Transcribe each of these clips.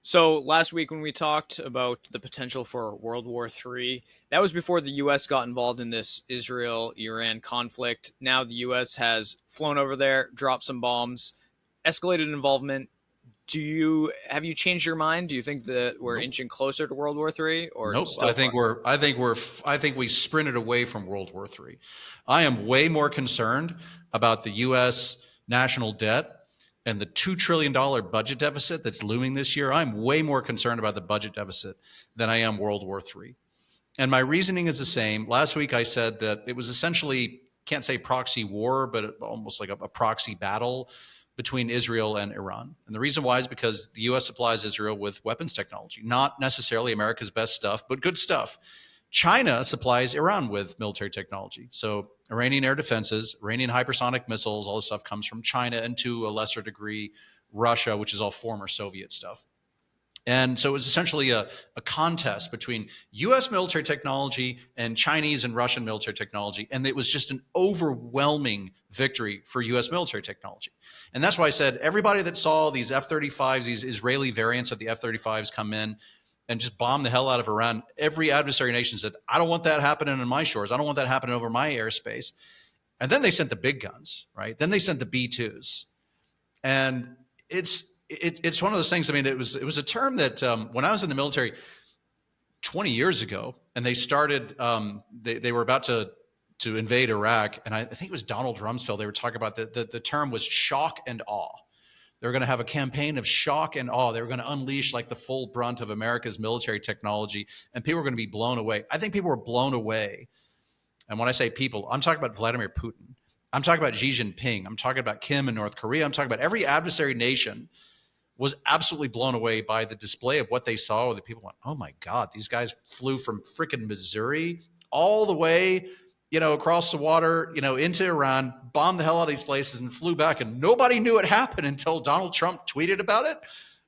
So last week when we talked about the potential for World War III, that was before the U.S. got involved in this Israel-Iran conflict. Now the U.S. has flown over there, dropped some bombs, escalated involvement. Have you changed your mind? Do you think that we're Nope. inching closer to World War III, or Nope. still far? I think we sprinted away from World War III. I am way more concerned about the U.S. national debt and the $2 trillion budget deficit that's looming this year. I'm way more concerned about the budget deficit than I am World War III. And my reasoning is the same. Last week I said that it was essentially, can't say proxy war, but almost like a proxy battle between Israel and Iran. And the reason why is because the US supplies Israel with weapons technology, not necessarily America's best stuff, but good stuff. China supplies Iran with military technology. So Iranian air defenses, Iranian hypersonic missiles, all this stuff comes from China, and to a lesser degree, Russia, which is all former Soviet stuff. And so it was essentially a contest between US military technology and Chinese and Russian military technology. And it was just an overwhelming victory for US military technology. And that's why I said everybody that saw these F-35s, these Israeli variants of the F-35s come in and just bomb the hell out of Iran, every adversary nation said, I don't want that happening in my shores. I don't want that happening over my airspace. And then they sent the big guns, right? Then they sent the B-2s. And it's one of those things. I mean, it was a term that when I was in the military 20 years ago, and they started, they were about to invade Iraq, and I think it was Donald Rumsfeld. They were talking about the term was shock and awe. They were going to have a campaign of shock and awe. They were going to unleash like the full brunt of America's military technology, and people were going to be blown away. I think people were blown away. And when I say people, I'm talking about Vladimir Putin. I'm talking about Xi Jinping. I'm talking about Kim in North Korea. I'm talking about every adversary nation was absolutely blown away by the display of what they saw, where the people went, oh my God, these guys flew from freaking Missouri all the way, across the water, into Iran, bombed the hell out of these places and flew back. And nobody knew it happened until Donald Trump tweeted about it.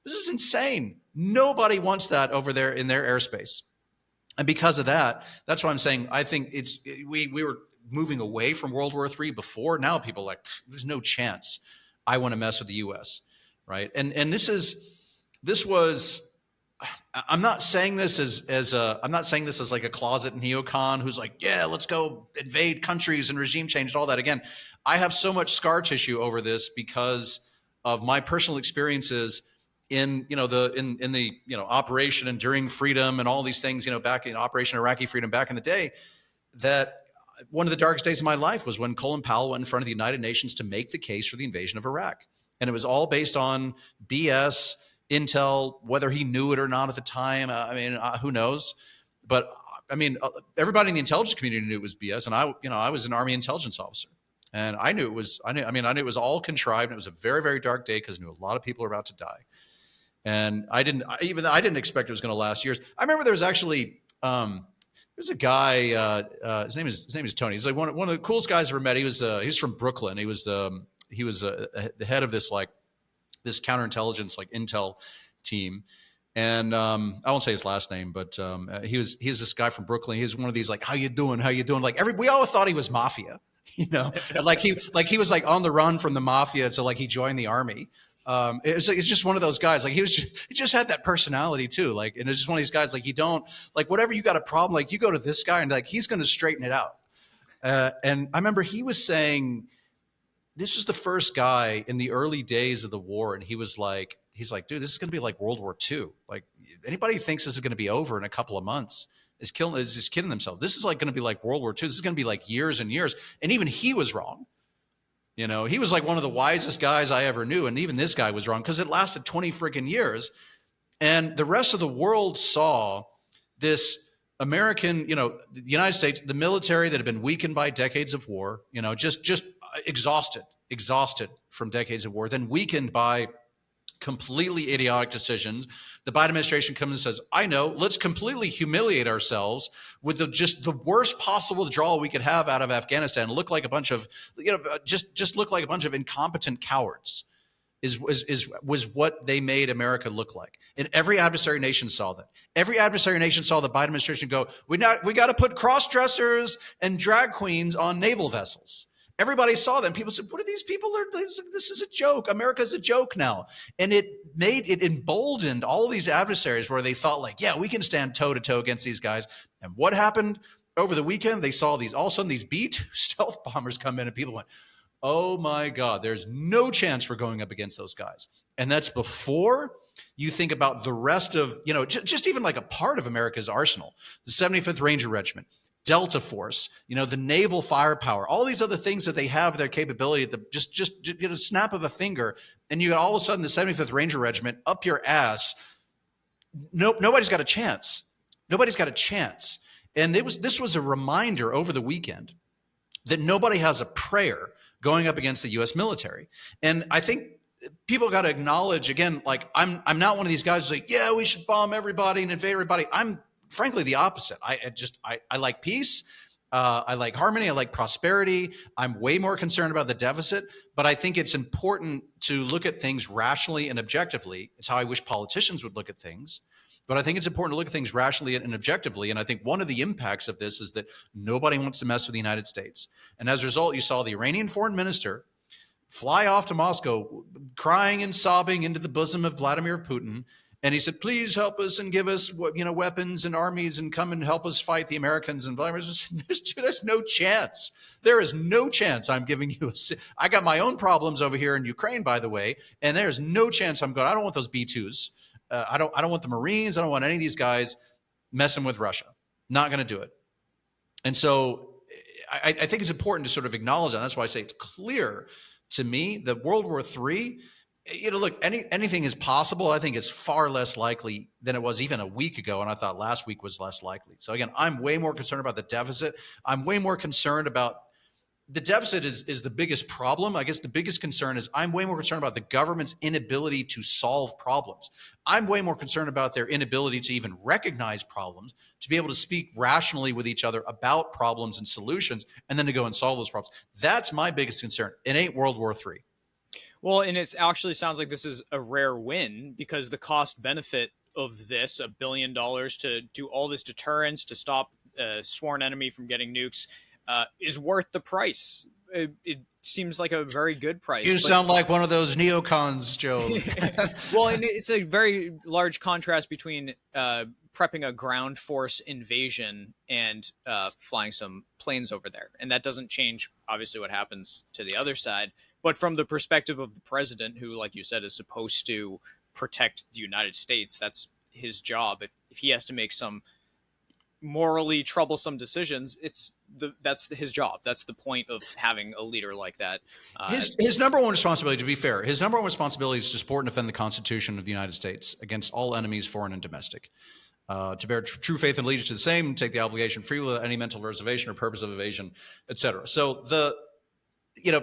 This is insane. Nobody wants that over there in their airspace. And because of that, that's why I'm saying, I think we were moving away from World War III before. Now people are like, there's no chance I want to mess with the US. Right. And this was, I'm not saying this I'm not saying this as like a closet neocon who's like, yeah, let's go invade countries and regime change and all that. Again, I have so much scar tissue over this because of my personal experiences in, the Operation Enduring Freedom and all these things, back in Operation Iraqi Freedom back in the day, that one of the darkest days of my life was when Colin Powell went in front of the United Nations to make the case for the invasion of Iraq. And it was all based on BS, intel, whether he knew it or not at the time. Who knows? But everybody in the intelligence community knew it was BS. And I was an Army intelligence officer, and I knew it was. I knew it was all contrived. And it was a very, very dark day because I knew a lot of people were about to die. And I didn't expect it was going to last years. I remember there was actually there's a guy. His name is Tony. He's like one of the coolest guys I ever met. He was from Brooklyn. He was the head of this counterintelligence intel team, and I won't say his last name, but he's this guy from Brooklyn. He's one of these how you doing? We all thought he was mafia, and he was on the run from the mafia, so he joined the army. It's just one of those guys. He just had that personality too. And it's just one of these guys. You don't whatever you got a problem, you go to this guy and he's going to straighten it out. And I remember he was saying, this was the first guy in the early days of the war. And he's like, dude, this is going to be like World War II. Anybody who thinks this is going to be over in a couple of months is just kidding themselves. This is going to be like World War II. This is going to be years and years. And even he was wrong. He was one of the wisest guys I ever knew. And even this guy was wrong because it lasted 20 freaking years. And the rest of the world saw this American, the United States, the military that had been weakened by decades of war, just exhausted from decades of war, then weakened by completely idiotic decisions. The Biden administration comes and says, I know, let's completely humiliate ourselves with the worst possible withdrawal we could have out of Afghanistan, look like a bunch of, just look like a bunch of incompetent cowards was what they made America look like. And every adversary nation saw that. Every adversary nation saw the Biden administration go, we got to put cross-dressers and drag queens on naval vessels. everybody saw them. People said, what are these people? This is a joke. America's a joke now. And it emboldened all these adversaries where they thought like, yeah, we can stand toe to toe against these guys. And what happened over the weekend? They saw all of a sudden these B-2 stealth bombers come in and people went, oh my God, there's no chance we're going up against those guys. And that's before you think about the rest of, just even like a part of America's arsenal, the 75th Ranger Regiment, Delta Force, the naval firepower, all these other things that they have their capability at the just get a snap of a finger, and you got all of a sudden the 75th Ranger Regiment up your ass. Nobody's got a chance. Nobody's got a chance. And this was a reminder over the weekend that nobody has a prayer going up against the U.S. military. And I think people got to acknowledge, again, like I'm not one of these guys who's like, yeah, we should bomb everybody and invade everybody. I'm frankly the opposite. I like peace. I like harmony. I like prosperity. I'm way more concerned about the deficit, but I think it's important to look at things rationally and objectively. It's how I wish politicians would look at things. But I think it's important to look at things rationally and objectively. And I think one of the impacts of this is that nobody wants to mess with the United States. And as a result, you saw the Iranian foreign minister fly off to Moscow, crying and sobbing into the bosom of Vladimir Putin. And he said, please help us and give us weapons and armies and come and help us fight the Americans. And Vladimir said, there's no chance. There is no chance I'm giving you I got my own problems over here in Ukraine, by the way. And there's no chance I'm going, I don't want those B-2s. I don't want the Marines. I don't want any of these guys messing with Russia. Not going to do it. And so I think it's important to sort of acknowledge that. That's why I say it's clear to me that World War III, look, anything is possible. I think it's far less likely than it was even a week ago. And I thought last week was less likely. So again, I'm way more concerned about the deficit. I'm way more concerned about the deficit is the biggest problem. I guess the biggest concern is I'm way more concerned about the government's inability to solve problems. I'm way more concerned about their inability to even recognize problems, to be able to speak rationally with each other about problems and solutions, and then to go and solve those problems. That's my biggest concern. It ain't World War III. Well, and it actually sounds like this is a rare win because the cost benefit of this, $1 billion to do all this deterrence, to stop a sworn enemy from getting nukes, is worth the price. It seems like a very good price. You sound like one of those neocons, Joe. Well, and it's a very large contrast between prepping a ground force invasion and flying some planes over there. And that doesn't change, obviously, what happens to the other side. But from the perspective of the president, who, like you said, is supposed to protect the United States, that's his job. If he has to make some morally troublesome decisions, that's his job. That's the point of having a leader like that. His number one responsibility, to be fair, his number one responsibility is to support and defend the Constitution of the United States against all enemies, foreign and domestic. To bear true faith and allegiance to the same, take the obligation free without any mental reservation or purpose of evasion, etc. So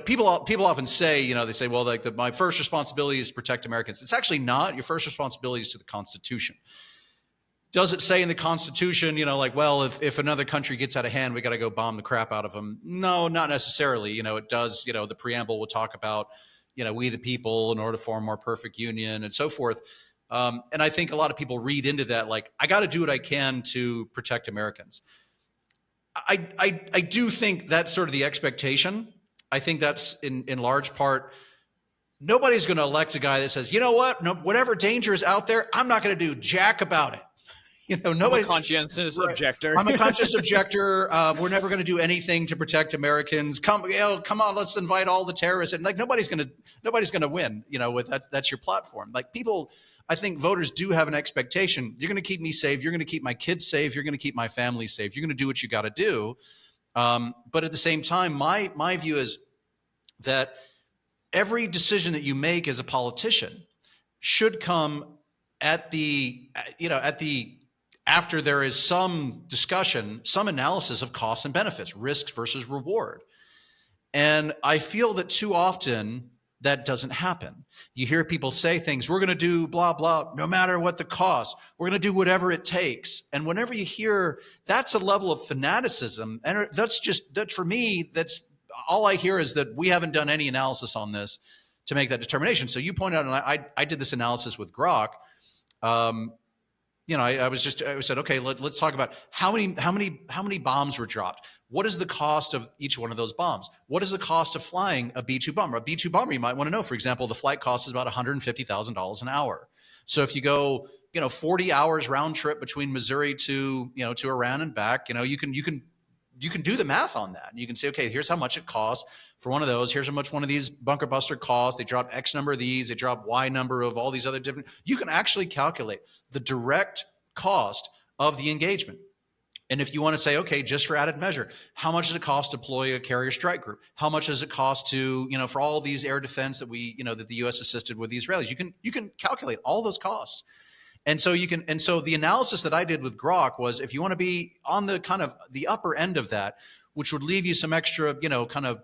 people often say, they say, well, like my first responsibility is to protect Americans. It's actually not. Your first responsibility is to the Constitution. Does it say in the Constitution, well, if another country gets out of hand, we got to go bomb the crap out of them? No, not necessarily. It does, the preamble will talk about, we the people in order to form a more perfect union and so forth. And I think a lot of people read into that, like, I got to do what I can to protect Americans. I do think that's sort of the expectation. I think that's in large part, nobody's going to elect a guy that says, you know what, whatever danger is out there, I'm not going to do jack about it. Nobody's a conscientious objector. I'm a conscious objector. We're never going to do anything to protect Americans. Come on, let's invite all the terrorists. And like nobody's going to win. With that's your platform. Like people, I think voters do have an expectation. You're going to keep me safe. You're going to keep my kids safe. You're going to keep my family safe. You're going to do what you got to do. But at the same time, my view is that every decision that you make as a politician should come after there is some discussion, some analysis of costs and benefits, risk versus reward. And I feel that too often that doesn't happen. You hear people say things, we're going to do blah, blah, no matter what the cost. We're going to do whatever it takes. And whenever you hear that's a level of fanaticism, and that for me, that's all I hear is that we haven't done any analysis on this to make that determination. So you pointed out, and I did this analysis with Grok. I said, okay, let's talk about how many bombs were dropped. What is the cost of each one of those bombs? What is the cost of flying a B 2 bomber? A B 2 bomber, you might want to know, for example, the flight cost is about $150,000 an hour. So if you go, 40 hours round trip between Missouri to Iran and back, you can do the math on that. And you can say, okay, here's how much it costs for one of those. Here's how much one of these bunker buster costs. They dropped X number of these. They dropped Y number of all these other different. You can actually calculate the direct cost of the engagement. And if you want to say, okay, just for added measure, how much does it cost to deploy a carrier strike group? How much does it cost to, for all these air defense that that the U.S. assisted with the Israelis? You can calculate all those costs. And so the analysis that I did with Grok was, if you want to be on the kind of the upper end of that, which would leave you some extra, kind of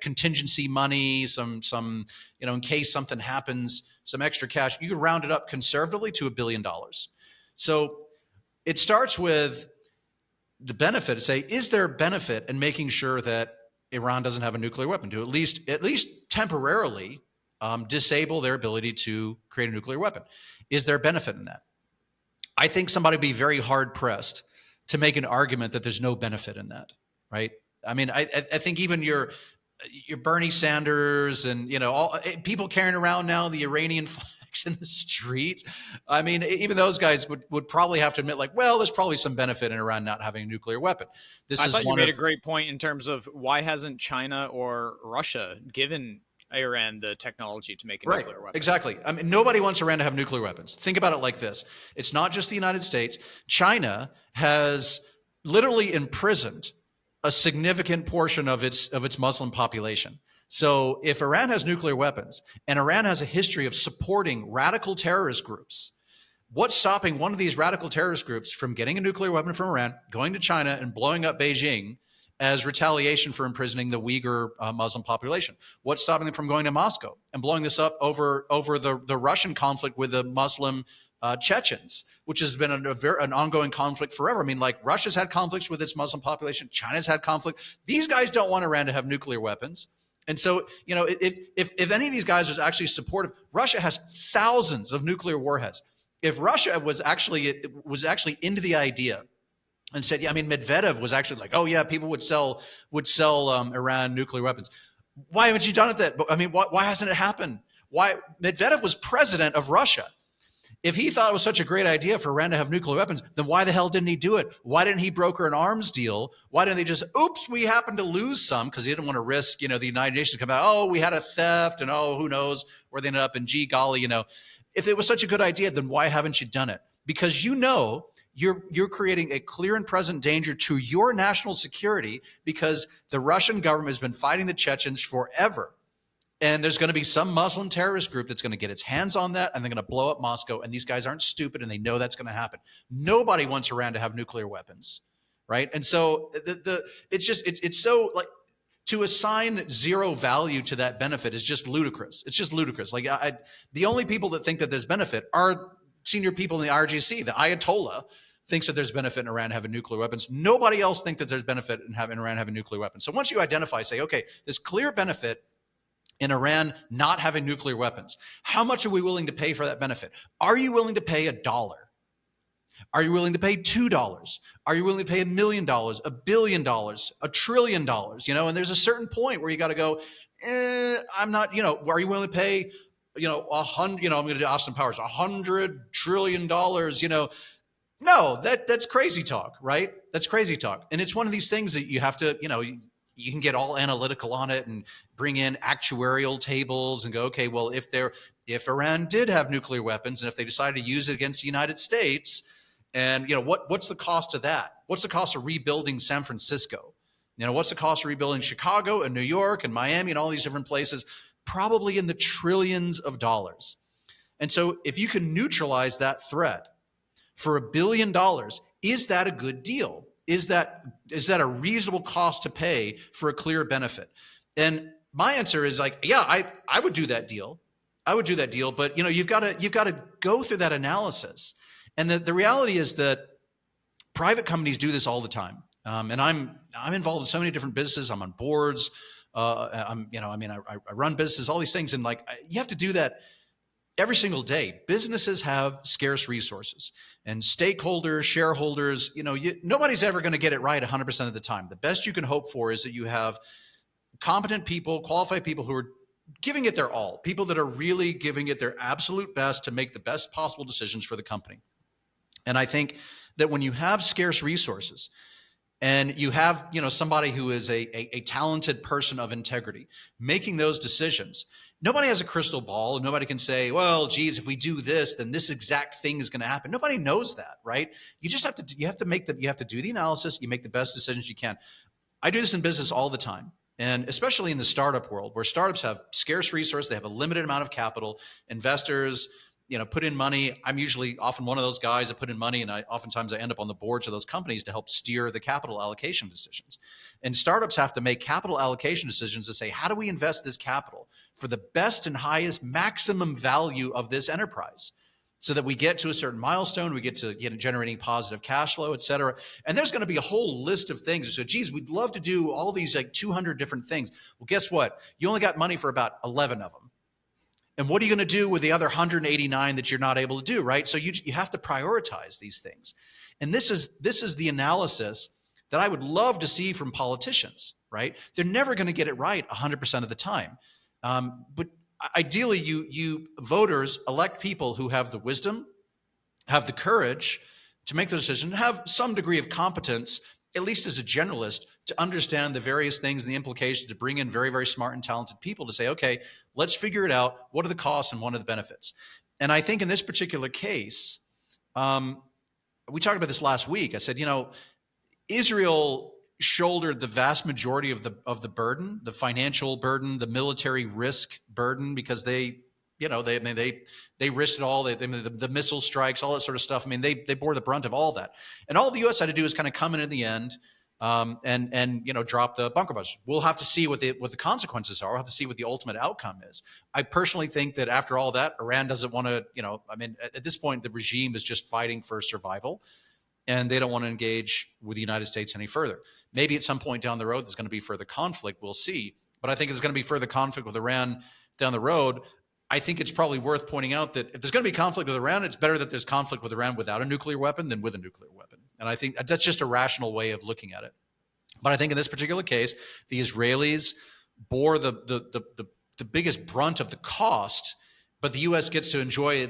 contingency money, some, in case something happens, some extra cash, you could round it up conservatively to $1 billion. So it starts with the benefit to say, is there a benefit in making sure that Iran doesn't have a nuclear weapon, to at least temporarily disable their ability to create a nuclear weapon? Is there benefit in that? I think somebody would be very hard pressed to make an argument that there's no benefit in that, right? I mean, I think even your Bernie Sanders and all people carrying around now the Iranian flags in the streets. I mean, even those guys would probably have to admit, like, well, there's probably some benefit in Iran not having a nuclear weapon. I thought you made a great point in terms of why hasn't China or Russia given Iran the technology to make a nuclear weapon? Exactly. I mean, nobody wants Iran to have nuclear weapons. Think about it like this. It's not just the United States. China has literally imprisoned a significant portion of its Muslim population. So if Iran has nuclear weapons, and Iran has a history of supporting radical terrorist groups, what's stopping one of these radical terrorist groups from getting a nuclear weapon from Iran, going to China and blowing up Beijing as retaliation for imprisoning the Uyghur Muslim population? What's stopping them from going to Moscow and blowing this up over the Russian conflict with the Muslim Chechens, which has been an ongoing conflict forever? I mean, like, Russia's had conflicts with its Muslim population. China's had conflict. These guys don't want Iran to have nuclear weapons. And so, if any of these guys was actually supportive, Russia has thousands of nuclear warheads. If Russia was actually into the idea and said, yeah, I mean, Medvedev was actually like, oh yeah, people would sell Iran nuclear weapons. Why haven't you done it then? I mean, why hasn't it happened? Why? Medvedev was president of Russia. If he thought it was such a great idea for Iran to have nuclear weapons, then why the hell didn't he do it? Why didn't he broker an arms deal? Why didn't they just, oops, we happened to lose some, because he didn't want to risk, the United Nations to come out, oh, we had a theft, and oh, who knows where they ended up, and gee golly, If it was such a good idea, then why haven't you done it? Because you're creating a clear and present danger to your national security, because the Russian government has been fighting the Chechens forever. And there's going to be some Muslim terrorist group that's going to get its hands on that, and they're going to blow up Moscow. And these guys aren't stupid, and they know that's going to happen. Nobody wants Iran to have nuclear weapons, right? And so it's so, like, to assign zero value to that benefit is just ludicrous. It's just ludicrous. Like, the only people that think that there's benefit are senior people in the RGC. The Ayatollah thinks that there's benefit in Iran having nuclear weapons. Nobody else thinks that there's benefit in Iran having nuclear weapons. So once you identify, say, okay, there's clear benefit in Iran not having nuclear weapons. How much are we willing to pay for that benefit? Are you willing to pay $1? Are you willing to pay $2? Are you willing to pay $1 million, $1 billion, $1 trillion? And there's a certain point where you got to go, I'm not, are you willing to pay, 100, I'm going to do Austin Powers, $100 trillion, No, that's crazy talk, right? That's crazy talk. And it's one of these things that you have to, you can get all analytical on it and bring in actuarial tables and go, okay, well, if Iran did have nuclear weapons, and if they decided to use it against the United States, and what's the cost of that? What's the cost of rebuilding San Francisco? What's the cost of rebuilding Chicago and New York and Miami and all these different places? Probably in the trillions of dollars. And so if you can neutralize that threat for $1 billion, is that a good deal? Is that a reasonable cost to pay for a clear benefit? And my answer is, like, yeah, I would do that deal. I would do that deal, but you've got to go through that analysis. And the reality is that private companies do this all the time. And I'm involved in so many different businesses. I'm on boards. I run businesses, all these things, and, like, you have to do that. every single day, businesses have scarce resources, and stakeholders, shareholders, nobody's ever going to get it right 100% of the time. The best you can hope for is that you have competent people, qualified people who are giving it their all, people that are really giving it their absolute best to make the best possible decisions for the company. And I think that when you have scarce resources, and you have somebody who is a talented person of integrity making those decisions, nobody has a crystal ball, and nobody can say, well, geez, if we do this, then this exact thing is going to happen. Nobody knows that, right? You just have to you have to do the analysis. You make the best decisions you can. I do this in business all the time, and especially in the startup world, where startups have scarce resources. They have a limited amount of capital. Investors put in money. I'm usually often one of those guys that put in money, and oftentimes I end up on the boards of those companies to help steer the capital allocation decisions. And startups have to make capital allocation decisions to say, how do we invest this capital for the best and highest maximum value of this enterprise, so that we get to a certain milestone, we get to generating positive cash flow, et cetera. And there's going to be a whole list of things. So, geez, we'd love to do all these 200 different things. Well, guess what? You only got money for about 11 of them. And what are you going to do with the other 189 that you're not able to do, right? So you have to prioritize these things. And this is the analysis that I would love to see from politicians, right? They're never going to get it right 100% of the time. But ideally, you voters elect people who have the wisdom, have the courage to make those decisions, have some degree of competence, at least as a generalist, to understand the various things and the implications, to bring in very, very smart and talented people to say, okay, let's figure it out. What are the costs and what are the benefits? And I think in this particular case, we talked about this last week. I said, Israel shouldered the vast majority of the burden, the financial burden, the military risk burden, because they risked it all. The missile strikes, all that sort of stuff. I mean, they bore the brunt of all that, and all the U.S. had to do is kind of come in at the end, and drop the bunker budget. We'll have to see what the consequences are. We'll have to see what the ultimate outcome is. I personally think that after all that, Iran doesn't want to. At this point, the regime is just fighting for survival, and they don't want to engage with the United States any further. Maybe at some point down the road, there's going to be further conflict. We'll see. But I think there's going to be further conflict with Iran down the road. I think it's probably worth pointing out that if there's going to be conflict with Iran, it's better that there's conflict with Iran without a nuclear weapon than with a nuclear weapon. And I think that's just a rational way of looking at it. But I think in this particular case, the Israelis bore the biggest brunt of the cost, but the U.S. gets to enjoy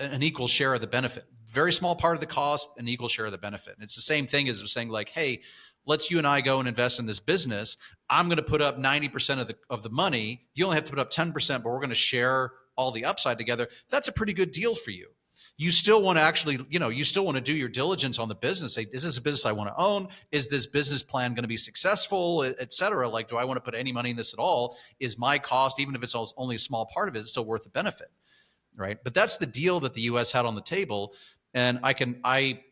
an equal share of the benefit. Very small part of the cost, an equal share of the benefit. And it's the same thing as saying, like, hey, let's you and I go and invest in this business. I'm going to put up 90% of the money. You only have to put up 10%, but we're going to share all the upside together. That's a pretty good deal for you. You still want to actually, you still want to do your diligence on the business. Say, is this a business I want to own? Is this business plan going to be successful, et cetera? Like, do I want to put any money in this at all? Is my cost, even if it's only a small part of it, is still worth the benefit, right? But that's the deal that the U.S. had on the table. And I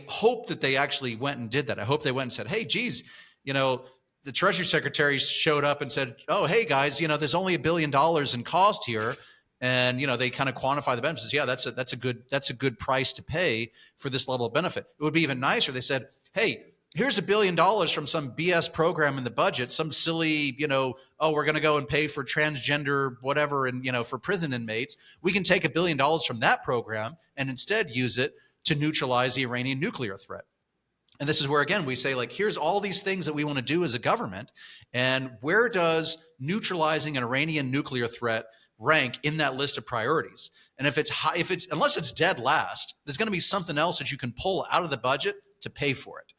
hope that they actually went and did that. I hope they went and said, hey, geez, the Treasury Secretary showed up and said, oh, hey, guys, there's only $1 billion in cost here. And, they kind of quantify the benefits. Yeah, that's a good price to pay for this level of benefit. It would be even nicer. They said, hey, here's $1 billion from some BS program in the budget, some silly, we're going to go and pay for transgender whatever and, for prison inmates. We can take $1 billion from that program and instead use it to neutralize the Iranian nuclear threat. And this is where, again, we say, like, here's all these things that we want to do as a government. And where does neutralizing an Iranian nuclear threat rank in that list of priorities? And if it's high, unless it's dead last, there's going to be something else that you can pull out of the budget to pay for it.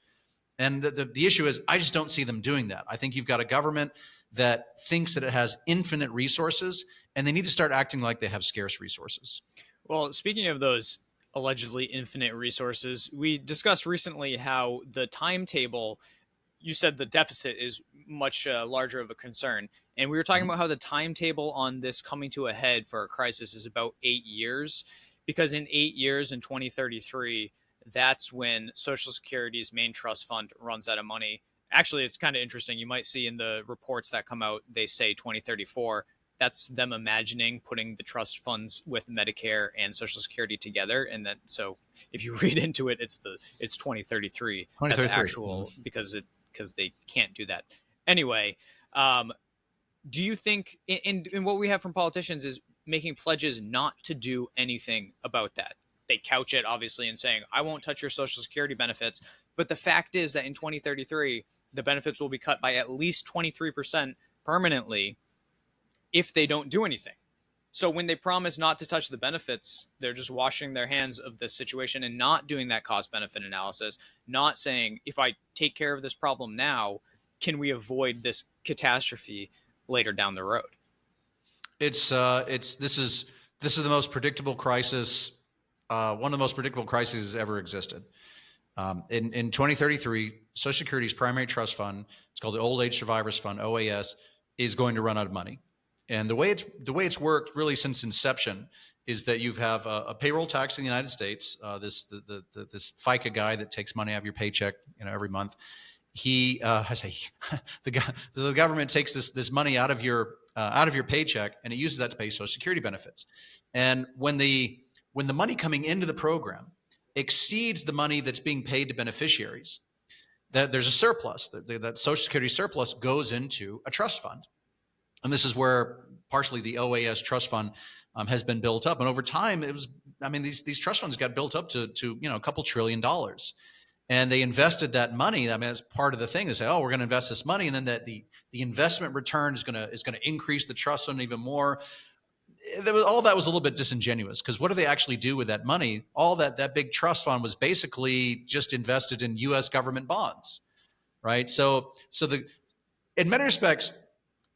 And the issue is, I just don't see them doing that. I think you've got a government that thinks that it has infinite resources, and they need to start acting like they have scarce resources. Well, speaking of those allegedly infinite resources, we discussed recently how the timetable, you said the deficit is much larger of a concern. And we were talking about how the timetable on this coming to a head for a crisis is about 8 years, because in 8 years, in 2033, that's when Social Security's main trust fund runs out of money. Actually, it's kind of interesting. You might see in the reports that come out, they say 2034. That's them imagining putting the trust funds with Medicare and Social Security together. And then, so if you read into it, it's 2033. 2033. The actual, because they can't do that. Anyway, do you think, in what we have from politicians is making pledges not to do anything about that. They couch it obviously in saying, I won't touch your Social Security benefits. But the fact is that in 2033, the benefits will be cut by at least 23% permanently if they don't do anything. So when they promise not to touch the benefits, they're just washing their hands of this situation and not doing that cost benefit analysis, not saying, if I take care of this problem now, can we avoid this catastrophe later down the road? This is the most predictable crisis, one of the most predictable crises ever existed. In 2033, Social Security's primary trust fund, it's called the Old Age Survivors Fund, OAS, is going to run out of money. And the way it's worked really since inception is that you have a payroll tax in the United States. This FICA guy that takes money out of your paycheck, every month. The government takes this money out of your paycheck, and it uses that to pay Social Security benefits. And when the money coming into the program exceeds the money that's being paid to beneficiaries, that there's a surplus. That Social Security surplus goes into a trust fund. And this is where partially the OAS trust fund has been built up. And over time, these trust funds got built up to a couple $1 trillion. And they invested that money. That's part of the thing. They say, oh, we're going to invest this money. And then the investment return is going to increase the trust fund even more. All that was a little bit disingenuous, because what do they actually do with that money? All that big trust fund was basically just invested in U.S. government bonds, right? So in many respects,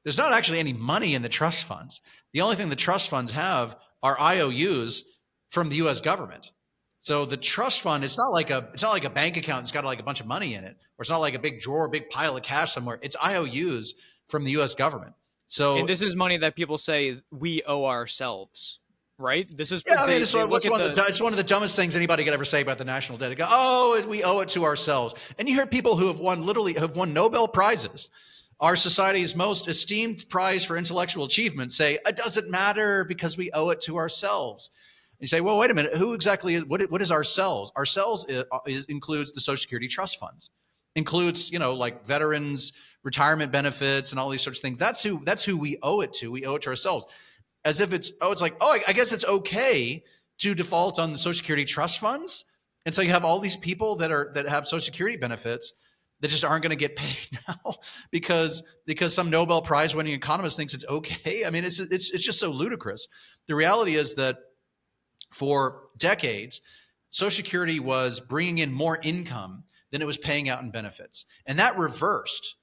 there's not actually any money in the trust funds. The only thing the trust funds have are IOUs from the U.S. government. So the trust fund, it's not like a bank account that's got like a bunch of money in it, or it's not like a big drawer, big pile of cash somewhere. It's IOUs from the U.S. government. And this is money that people say we owe ourselves, right? This is it's one of the dumbest things anybody could ever say about the national debt. They go, oh, we owe it to ourselves. And you hear people who have won Nobel Prizes, our society's most esteemed prize for intellectual achievement, say it doesn't matter because we owe it to ourselves. And you say, well, wait a minute, who exactly is what is ourselves? Ourselves includes the Social Security trust funds, includes like veterans, retirement benefits, and all these sorts of things. That's who we owe it to. We owe it to ourselves, as if I guess it's okay to default on the Social Security trust funds. And so you have all these people that have Social Security benefits that just aren't going to get paid now because some Nobel Prize winning economist thinks it's okay. It's just so ludicrous. The reality is that for decades, Social Security was bringing in more income than it was paying out in benefits, and that reversed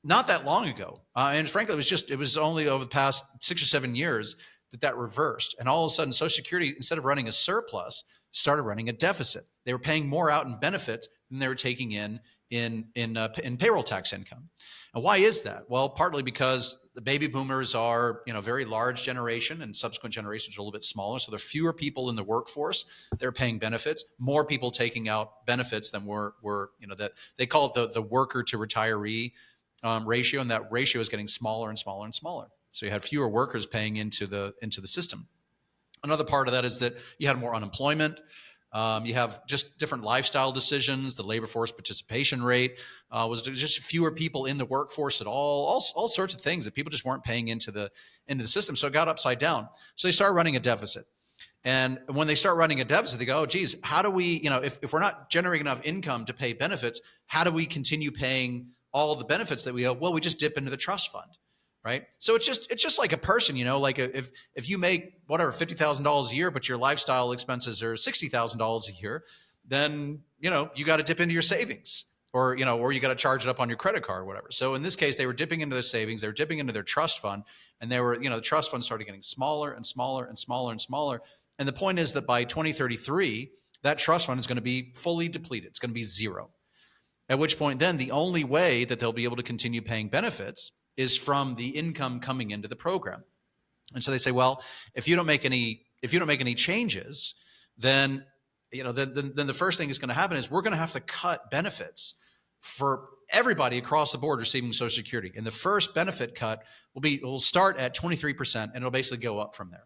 not that long ago. And frankly, it was only over the past 6 or 7 years that reversed. And all of a sudden, Social Security, instead of running a surplus, started running a deficit. They were paying more out in benefits than they were taking in payroll tax income. And why is that? Well, partly because the baby boomers are, a very large generation, and subsequent generations are a little bit smaller. So there are fewer people in the workforce that are paying benefits, more people taking out benefits than were that they call it the worker to retiree ratio, and that ratio is getting smaller and smaller and smaller. So you had fewer workers paying into the system. Another part of that is that you had more unemployment. You have just different lifestyle decisions. The labor force participation rate was just fewer people in the workforce at all sorts of things that people just weren't paying into the system. So it got upside down. So they started running a deficit. And when they start running a deficit, they go, oh, geez, how do we, if we're not generating enough income to pay benefits, how do we continue paying all the benefits that we owe? Well, we just dip into the trust fund. Right. So it's just like a person, like if you make whatever $50,000 a year, but your lifestyle expenses are $60,000 a year, then, you got to dip into your savings, or you got to charge it up on your credit card or whatever. So in this case, they were dipping into their savings, they were dipping into their trust fund, and they were, the trust fund started getting smaller and smaller and smaller and smaller. And the point is that by 2033, that trust fund is going to be fully depleted. It's going to be zero. At which point then the only way that they'll be able to continue paying benefits is from the income coming into the program. And so they say, well, if you don't make any changes, then the first thing that's going to happen is we're going to have to cut benefits for everybody across the board receiving Social Security. And the first benefit cut will start at 23%, and it'll basically go up from there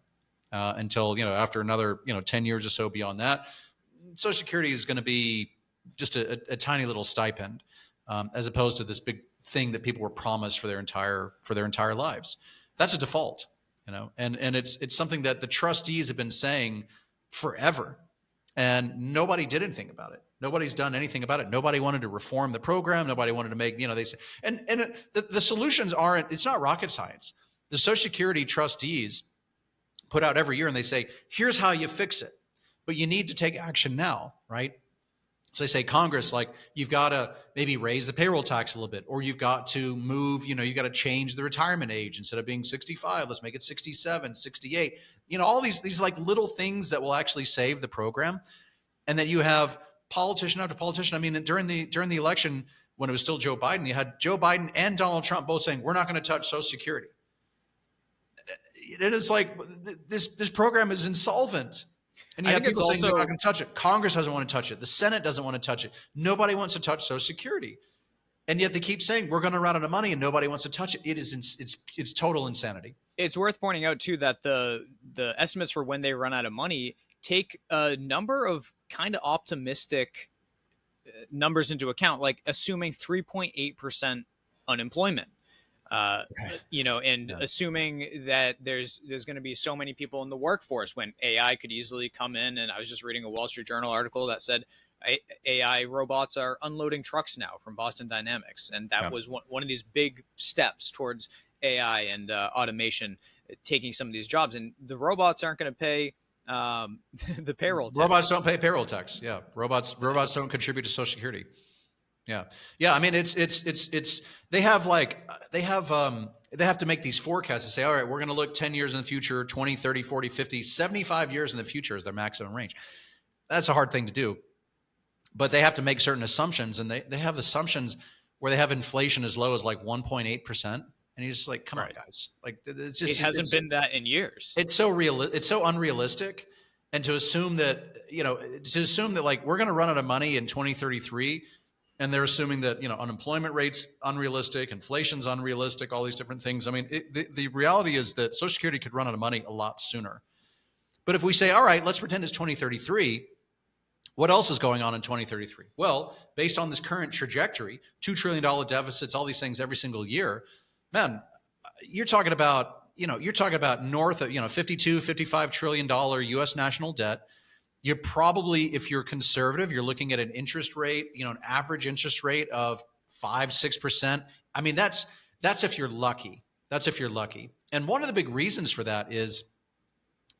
until after another 10 years or so beyond that, Social Security is going to be just a tiny little stipend, as opposed to this big thing that people were promised for their entire lives. That's a default. and it's something that the trustees have been saying forever, and nobody did anything about it. Nobody's done anything about it. Nobody wanted to reform the program. Nobody wanted to make, they say, and the solutions aren't, it's not rocket science. The Social Security trustees put out every year and they say, here's how you fix it, but you need to take action now, right? So they say, Congress, like, you've got to maybe raise the payroll tax a little bit, or you've got to move, you've got to change the retirement age. Instead of being 65, let's make it 67, 68. All these like little things that will actually save the program. And then you have politician after politician. I mean, during the election, when it was still Joe Biden, you had Joe Biden and Donald Trump both saying, we're not going to touch Social Security. And it's like, this program is insolvent. And you have people saying they're not going to touch it. Congress doesn't want to touch it. The Senate doesn't want to touch it. Nobody wants to touch Social Security. And yet they keep saying we're going to run out of money and nobody wants to touch it. It's total insanity. It's worth pointing out too that the estimates for when they run out of money take a number of kind of optimistic numbers into account, like assuming 3.8% unemployment. Assuming that there's going to be so many people in the workforce when AI could easily come in. And I was just reading a Wall Street Journal article that said AI robots are unloading trucks now from Boston Dynamics. And that was one of these big steps towards AI and automation taking some of these jobs. And the robots aren't going to pay the payroll tax. Robots don't pay payroll tax. Yeah. Robots don't contribute to Social Security. Yeah. I mean, they have to make these forecasts and say, all right, we're going to look 10 years in the future, 20, 30, 40, 50, 75 years in the future is their maximum range. That's a hard thing to do, but they have to make certain assumptions, and they have assumptions where they have inflation as low as like 1.8%. And you're just like, come on, guys. Like, it hasn't been that in years. It's so unrealistic. And to assume that, like, we're going to run out of money in 2033, and they're assuming that, unemployment rate's unrealistic, inflation's unrealistic, all these different things. I mean, the reality is that Social Security could run out of money a lot sooner. But if we say, all right, let's pretend it's 2033, what else is going on in 2033? Well, based on this current trajectory, $2 trillion deficits, all these things every single year, man, you're talking about north of, $52, $55 trillion US national debt. You're probably, if you're conservative, you're looking at an interest rate, an average interest rate of 5-6%. I mean, that's if you're lucky. That's if you're lucky. And one of the big reasons for that is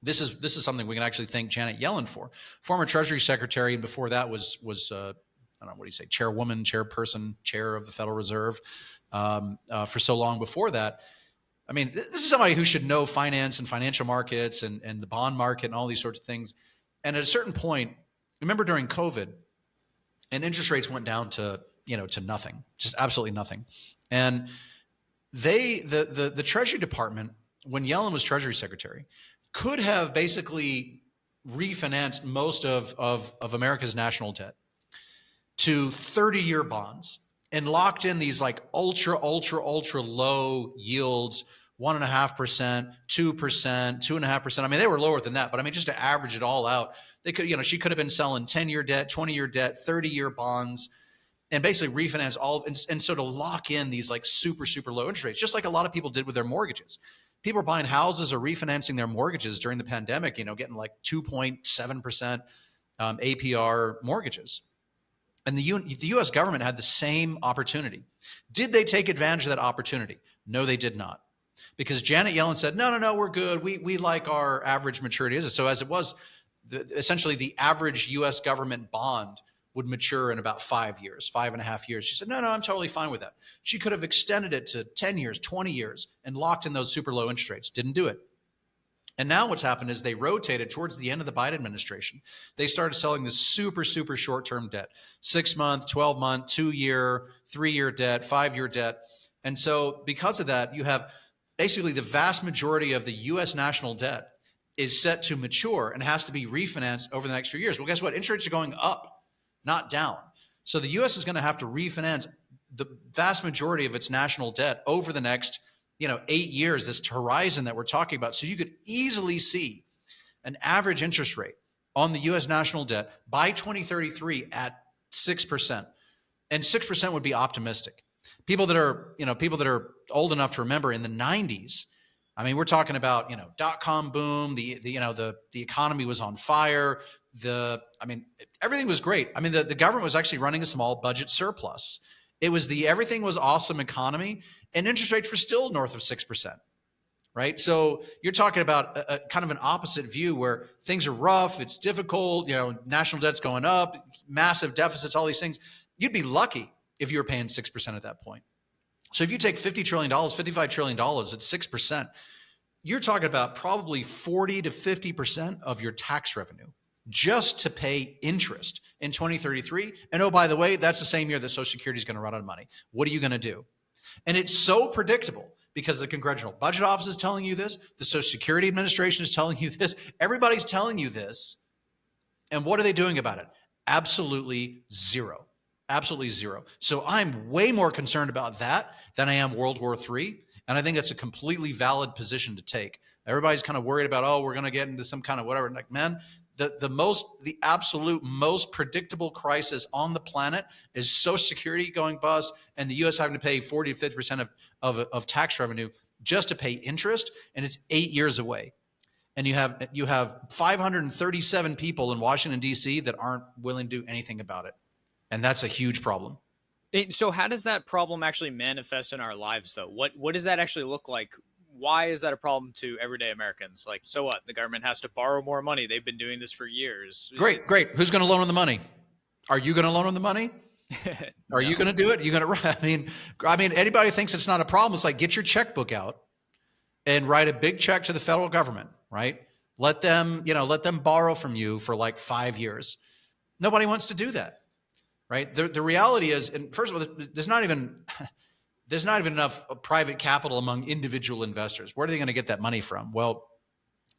this is something we can actually thank Janet Yellen for. Former Treasury Secretary, and before that was I don't know, what do you say, chairwoman, chairperson, chair of the Federal Reserve for so long before that. I mean, this is somebody who should know finance and financial markets and the bond market and all these sorts of things. And at a certain point, remember during COVID, and interest rates went down to nothing, just absolutely nothing. And the Treasury Department, when Yellen was Treasury Secretary, could have basically refinanced most of America's national debt to 30-year bonds and locked in these like ultra low yields, 1.5%, 2%, 2.5%. I mean, they were lower than that, but I mean, just to average it all out, they could, she could have been selling 10-year debt, 20-year debt, 30-year bonds, and basically refinance all. And so to lock in these like super low interest rates, just like a lot of people did with their mortgages. People are buying houses or refinancing their mortgages during the pandemic, getting like 2.7% APR mortgages. And the U.S. government had the same opportunity. Did they take advantage of that opportunity? No, they did not. Because Janet Yellen said, no, we're good. We like our average maturity. So as it was, essentially the average U.S. government bond would mature in about 5 years, 5.5 years. She said, no, I'm totally fine with that. She could have extended it to 10 years, 20 years, and locked in those super low interest rates. Didn't do it. And now what's happened is they rotated towards the end of the Biden administration. They started selling this super short-term debt, 6-month, 12-month, 2-year, 3-year debt, 5-year debt. And so because of that, you have basically the vast majority of the U.S. national debt is set to mature and has to be refinanced over the next few years. Well, guess what? Interest rates are going up, not down. So the U.S. is going to have to refinance the vast majority of its national debt over the next 8 years, this horizon that we're talking about. So you could easily see an average interest rate on the U.S. national debt by 2033 at 6%. And 6% would be optimistic. People that are old enough to remember in the 90s, I mean, we're talking about, dot-com boom, the economy was on fire. Everything was great. I mean, the government was actually running a small budget surplus. It was the everything was awesome economy, and interest rates were still north of 6%. Right. So you're talking about a kind of an opposite view where things are rough. It's difficult. National debt's going up, massive deficits, all these things. You'd be lucky if you were paying 6% at that point. So if you take $50 trillion, $55 trillion at 6%, you're talking about probably 40 to 50% of your tax revenue just to pay interest in 2033. And oh, by the way, that's the same year that Social Security is going to run out of money. What are you going to do? And it's so predictable because the Congressional Budget Office is telling you this. The Social Security Administration is telling you this. Everybody's telling you this. And what are they doing about it? Absolutely zero. Absolutely zero. So I'm way more concerned about that than I am World War III. And I think that's a completely valid position to take. Everybody's kind of worried about, oh, we're going to get into some kind of whatever. Like, man, the absolute most predictable crisis on the planet is Social Security going bust and the U.S. having to pay 40 to 50% of tax revenue just to pay interest, and it's 8 years away. And you have 537 people in Washington, D.C. that aren't willing to do anything about it, and that's a huge problem. So how does that problem actually manifest in our lives, though? What does that actually look like? Why is that a problem to everyday Americans? Like, so what? The government has to borrow more money. They've been doing this for years. Great. Who's going to loan them the money? Are you going to loan them the money? No. Are you going to do it? You're going to, I mean, anybody thinks it's not a problem. It's like, get your checkbook out and write a big check to the federal government, right? Let them borrow from you for like 5 years. Nobody wants to do that, right? The reality is, and first of all, there's not even enough private capital among individual investors. Where are they going to get that money from? Well,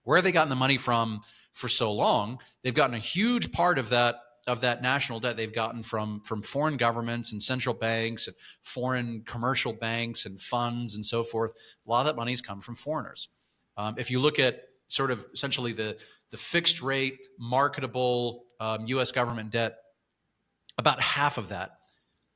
where have they gotten the money from for so long? They've gotten a huge part of that national debt they've gotten from foreign governments and central banks and foreign commercial banks and funds and so forth. A lot of that money's come from foreigners. If you look at sort of essentially the fixed rate marketable U.S. government debt, about half of that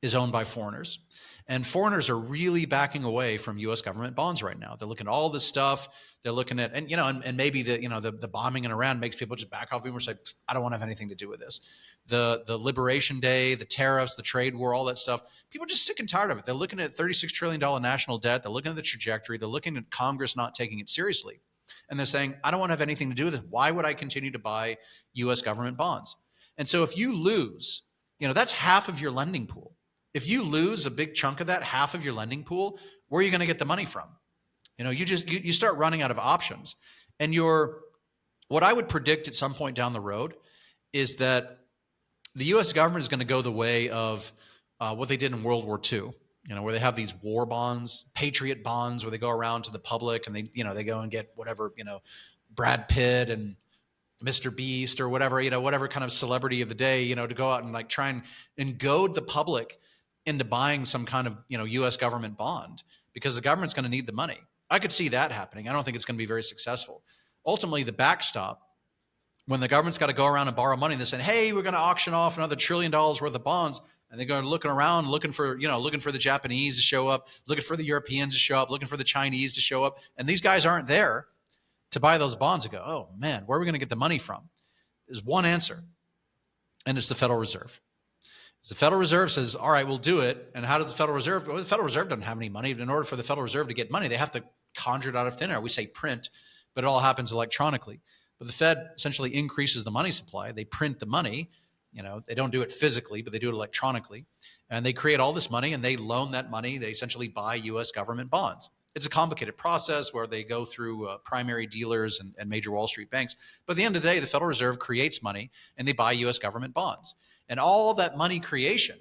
is owned by foreigners. And foreigners are really backing away from U.S. government bonds right now. They're looking at all this stuff. They're looking at, and maybe the bombing in Iran makes people just back off and say, I don't want to have anything to do with this. The Liberation Day, the tariffs, the trade war, all that stuff. People are just sick and tired of it. They're looking at $36 trillion national debt. They're looking at the trajectory. They're looking at Congress not taking it seriously. And they're saying, I don't want to have anything to do with it. Why would I continue to buy U.S. government bonds? And so if you lose, that's half of your lending pool. If you lose a big chunk of that, half of your lending pool, where are you going to get the money from? You start running out of options. And what I would predict at some point down the road is that the U.S. government is going to go the way of what they did in World War II, where they have these war bonds, patriot bonds, where they go around to the public and they go and get whatever, Brad Pitt and Mr. Beast or whatever, whatever kind of celebrity of the day, to go out and like try and goad the public into buying some kind of, U.S. government bond because the government's going to need the money. I could see that happening. I don't think it's going to be very successful. Ultimately, the backstop, when the government's got to go around and borrow money, they're saying, hey, we're going to auction off another $1 trillion worth of bonds. And they're going looking around, looking for the Japanese to show up, looking for the Europeans to show up, looking for the Chinese to show up. And these guys aren't there to buy those bonds and go, oh man, where are we going to get the money from? There's one answer, and it's the Federal Reserve. The Federal Reserve says, all right, we'll do it. And how does the Federal Reserve? Well, the Federal Reserve doesn't have any money. In order for the Federal Reserve to get money, they have to conjure it out of thin air. We say print, but it all happens electronically. But the Fed essentially increases the money supply. They print the money. They don't do it physically, but they do it electronically. And they create all this money and they loan that money. They essentially buy U.S. government bonds. It's a complicated process where they go through primary dealers and major Wall Street banks. But at the end of the day, the Federal Reserve creates money and they buy U.S. government bonds. And all that money creation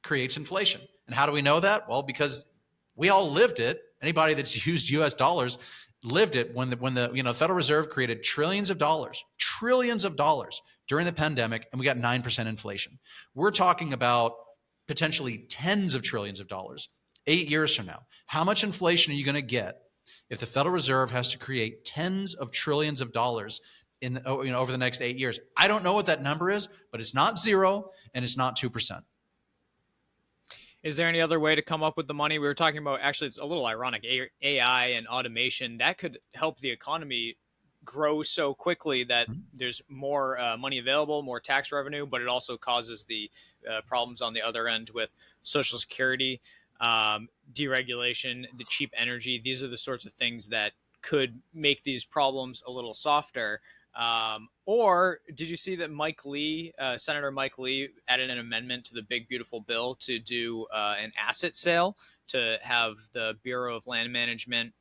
creates inflation. And how do we know that? Well, because we all lived it. Anybody that's used U.S. dollars lived it when the Federal Reserve created trillions of dollars during the pandemic, and we got 9% inflation. We're talking about potentially tens of trillions of dollars 8 years from now. How much inflation are you going to get if the Federal Reserve has to create tens of trillions of dollars over the next 8 years? I don't know what that number is, but it's not zero and it's not 2%. Is there any other way to come up with the money? We were talking about, actually, it's a little ironic, AI and automation that could help the economy grow so quickly that there's more money available, more tax revenue, but it also causes the problems on the other end with Social Security, deregulation, the cheap energy. These are the sorts of things that could make these problems a little softer. Or did you see that Senator Mike Lee, added an amendment to the big beautiful bill to do an asset sale, to have the Bureau of Land Management,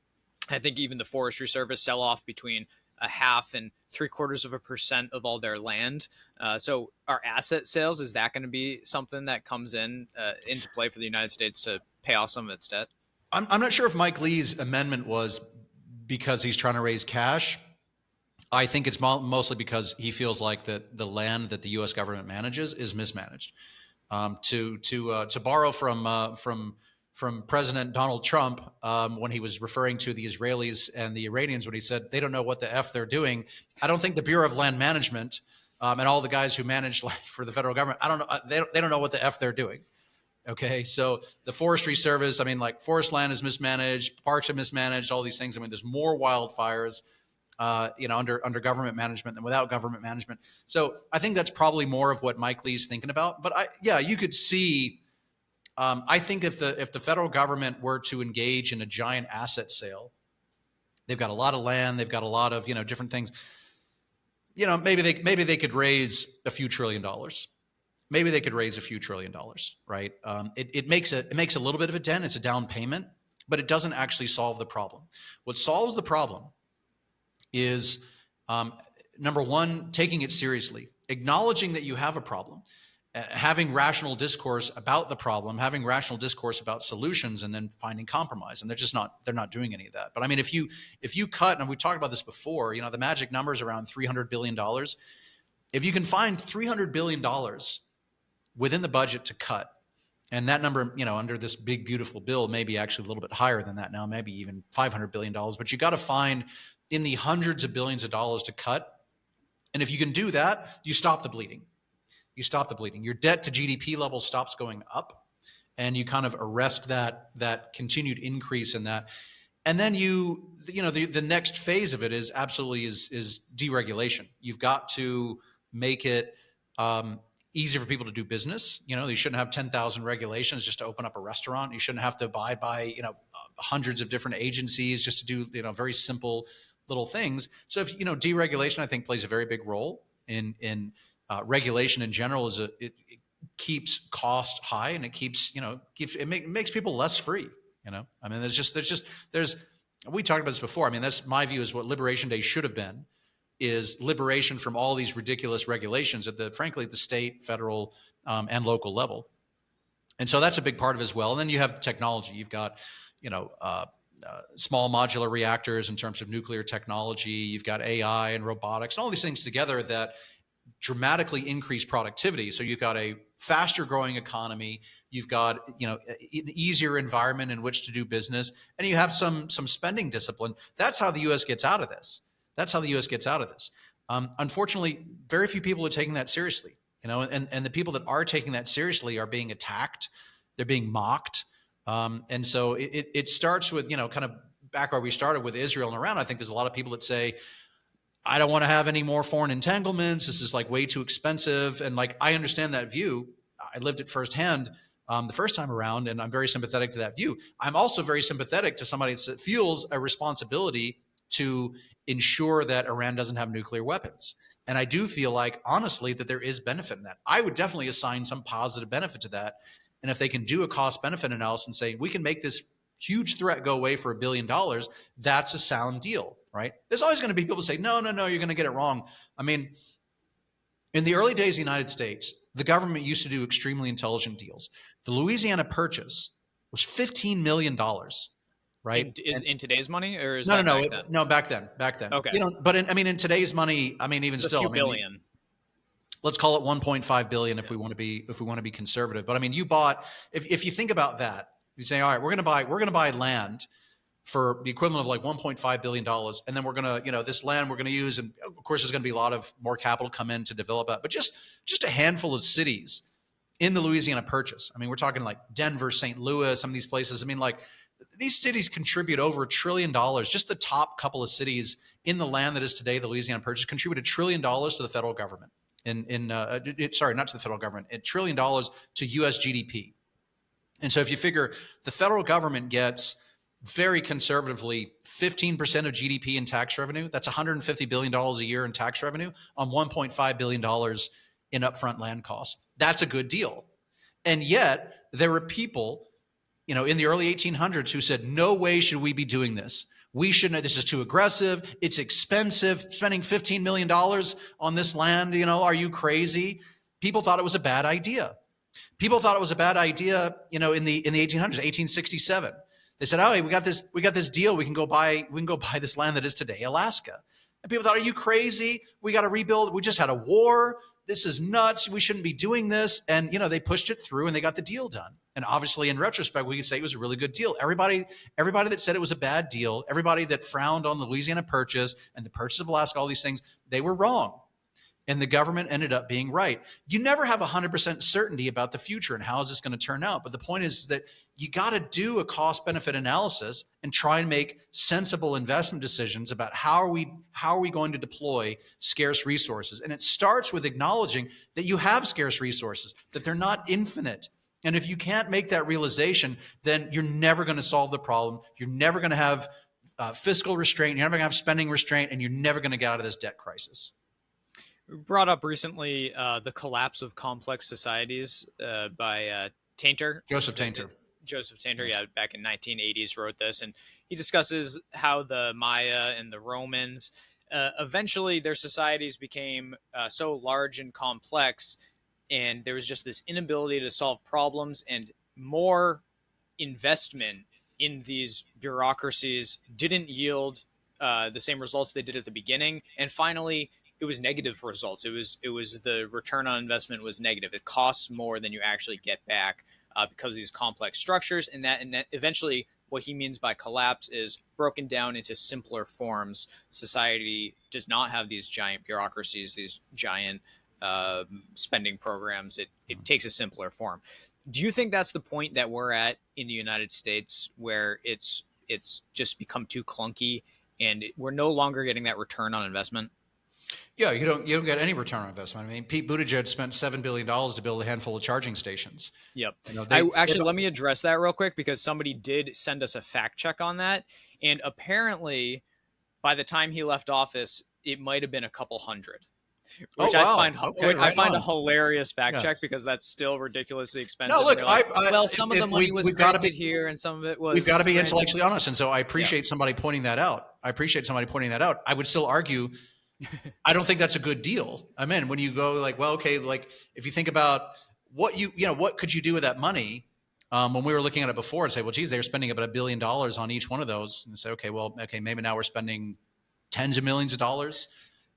I think even the Forestry Service, sell off between a half and 3/4% of all their land. So are asset sales, is that going to be something that comes into play for the United States to pay off some of its debt? I'm not sure if Mike Lee's amendment was because he's trying to raise cash. I think it's mostly because he feels like that the land that the U.S. government manages is mismanaged. To borrow from President Donald Trump, when he was referring to the Israelis and the Iranians, when he said they don't know what the F they're doing, I don't think the Bureau of Land Management and all the guys who manage land for the federal government, I don't know, they don't know what the F they're doing. Okay, so the Forestry Service, I mean, like forest land is mismanaged, parks are mismanaged, all these things. I mean, there's more wildfires, under government management than without government management. So I think that's probably more of what Mike Lee's thinking about. But you could see. I think if the federal government were to engage in a giant asset sale, they've got a lot of land, they've got a lot of different things. Maybe they could raise a few $1 trillion. Maybe they could raise a few $1 trillion, right? It makes a little bit of a dent. It's a down payment, but it doesn't actually solve the problem. What solves the problem is, number one, taking it seriously, acknowledging that you have a problem, having rational discourse about the problem, having rational discourse about solutions, and then finding compromise. And they're not doing any of that. But I mean, if you cut, and we talked about this before, the magic number is around $300 billion. If you can find $300 billion within the budget to cut, and that number, under this big, beautiful bill, may be actually a little bit higher than that now, maybe even $500 billion. But you got to find in the hundreds of billions of dollars to cut. And if you can do that, you stop the bleeding. You stop the bleeding. Your debt to GDP level stops going up, and you kind of arrest that continued increase in that. And then the next phase of it is absolutely is deregulation. You've got to make it easier for people to do business. You shouldn't have 10,000 regulations just to open up a restaurant. You shouldn't have to abide by hundreds of different agencies just to do very simple little things. So if deregulation, I think, plays a very big role in regulation in general. It keeps cost high, and it makes people less free. I mean, we talked about this before. I mean, that's my view, is what Liberation Day should have been, is liberation from all these ridiculous regulations at the state, federal, and local level. And so that's a big part of it as well. And then you have technology. You've got, small modular reactors in terms of nuclear technology. You've got AI and robotics and all these things together that dramatically increase productivity. So you've got a faster growing economy. You've got an easier environment in which to do business, and you have some spending discipline. That's how the U.S. gets out of this. Unfortunately, very few people are taking that seriously. And the people that are taking that seriously are being attacked. They're being mocked. And so it starts with, kind of back where we started with Israel and Iran. I think there's a lot of people that say, I don't want to have any more foreign entanglements. This is like way too expensive. And like, I understand that view. I lived it firsthand the first time around, and I'm very sympathetic to that view. I'm also very sympathetic to somebody that feels a responsibility to ensure that Iran doesn't have nuclear weapons. And I do feel like, honestly, that there is benefit in that. I would definitely assign some positive benefit to that. And if they can do a cost-benefit analysis and say, we can make this huge threat go away for $1 billion, that's a sound deal, right? There's always going to be people who say, no, you're going to get it wrong. I mean, in the early days of the United States, the government used to do extremely intelligent deals. The Louisiana Purchase was $15 million, right? In today's money, or is no, back then? No, back then. Okay. But in today's money, I mean, even It's still, a few billion. Let's call it 1.5 billion if we want to be conservative. But I mean, if you think about that, you say, all right, we're going to buy land for the equivalent of like $1.5 billion. And then we're going to, this land we're going to use. And of course, there's going to be a lot of more capital come in to develop it. But just a handful of cities in the Louisiana Purchase. I mean, we're talking like Denver, St. Louis, some of these places. I mean, like these cities contribute over $1 trillion. Just the top couple of cities in the land that is today the Louisiana Purchase contribute $1 trillion to the federal government. Sorry, not to the federal government, $1 trillion to U.S. GDP. And so if you figure the federal government gets very conservatively 15% of GDP in tax revenue, that's $150 billion a year in tax revenue on $1.5 billion in upfront land costs. That's a good deal. And yet there were people, in the early 1800s who said, no way should we be doing this. We shouldn't, this is too aggressive. It's expensive. Spending $15 million on this land, are you crazy? People thought it was a bad idea. People thought it was a bad idea, in the 1800s, 1867. They said, "Oh, hey, we got this deal. We can go buy this land that is today Alaska." And people thought, "Are you crazy? We got to rebuild. We just had a war. This is nuts. We shouldn't be doing this." And they pushed it through, and they got the deal done. And obviously, in retrospect, we could say it was a really good deal. Everybody that said it was a bad deal, everybody that frowned on the Louisiana Purchase and the purchase of Alaska, all these things, they were wrong. And the government ended up being right. You never have 100% certainty about the future and how is this going to turn out. But the point is that you got to do a cost-benefit analysis and try and make sensible investment decisions about how are we going to deploy scarce resources. And it starts with acknowledging that you have scarce resources, that they're not infinite. And if you can't make that realization, then you're never going to solve the problem. You're never going to have fiscal restraint. You're never going to have spending restraint, and you're never going to get out of this debt crisis. Brought up recently the collapse of complex societies by Tainter. Joseph Tainter. Yeah, back in 1980s wrote this, and he discusses how the Maya and the Romans, eventually their societies became so large and complex, and there was just this inability to solve problems, and more investment in these bureaucracies didn't yield the same results they did at the beginning, and finally it was negative results. It was the return on investment was negative. It costs more than you actually get back because of these complex structures. And that eventually what he means by collapse is broken down into simpler forms. Society does not have these giant bureaucracies, these giant spending programs. It takes a simpler form. Do you think that's the point that we're at in the United States, where it's just become too clunky and we're no longer getting that return on investment? Yeah, you don't get any return on investment. I mean, Pete Buttigieg spent $7 billion to build a handful of charging stations. Yep. Let me address that real quick, because somebody did send us a fact check on that. And apparently, by the time he left office, it might have been a couple hundred. Which I find a hilarious fact check, because that's still ridiculously expensive. No, look, some of the money was granted here, and some of it was. We've got to be intellectually honest, and so I appreciate somebody pointing that out. I would still argue, I don't think that's a good deal. I mean, when you go like, well, okay, like if you think about what what could you do with that money? When we were looking at it before and say, well, geez, they're spending about $1 billion on each one of those, and say, okay, maybe now we're spending tens of millions of dollars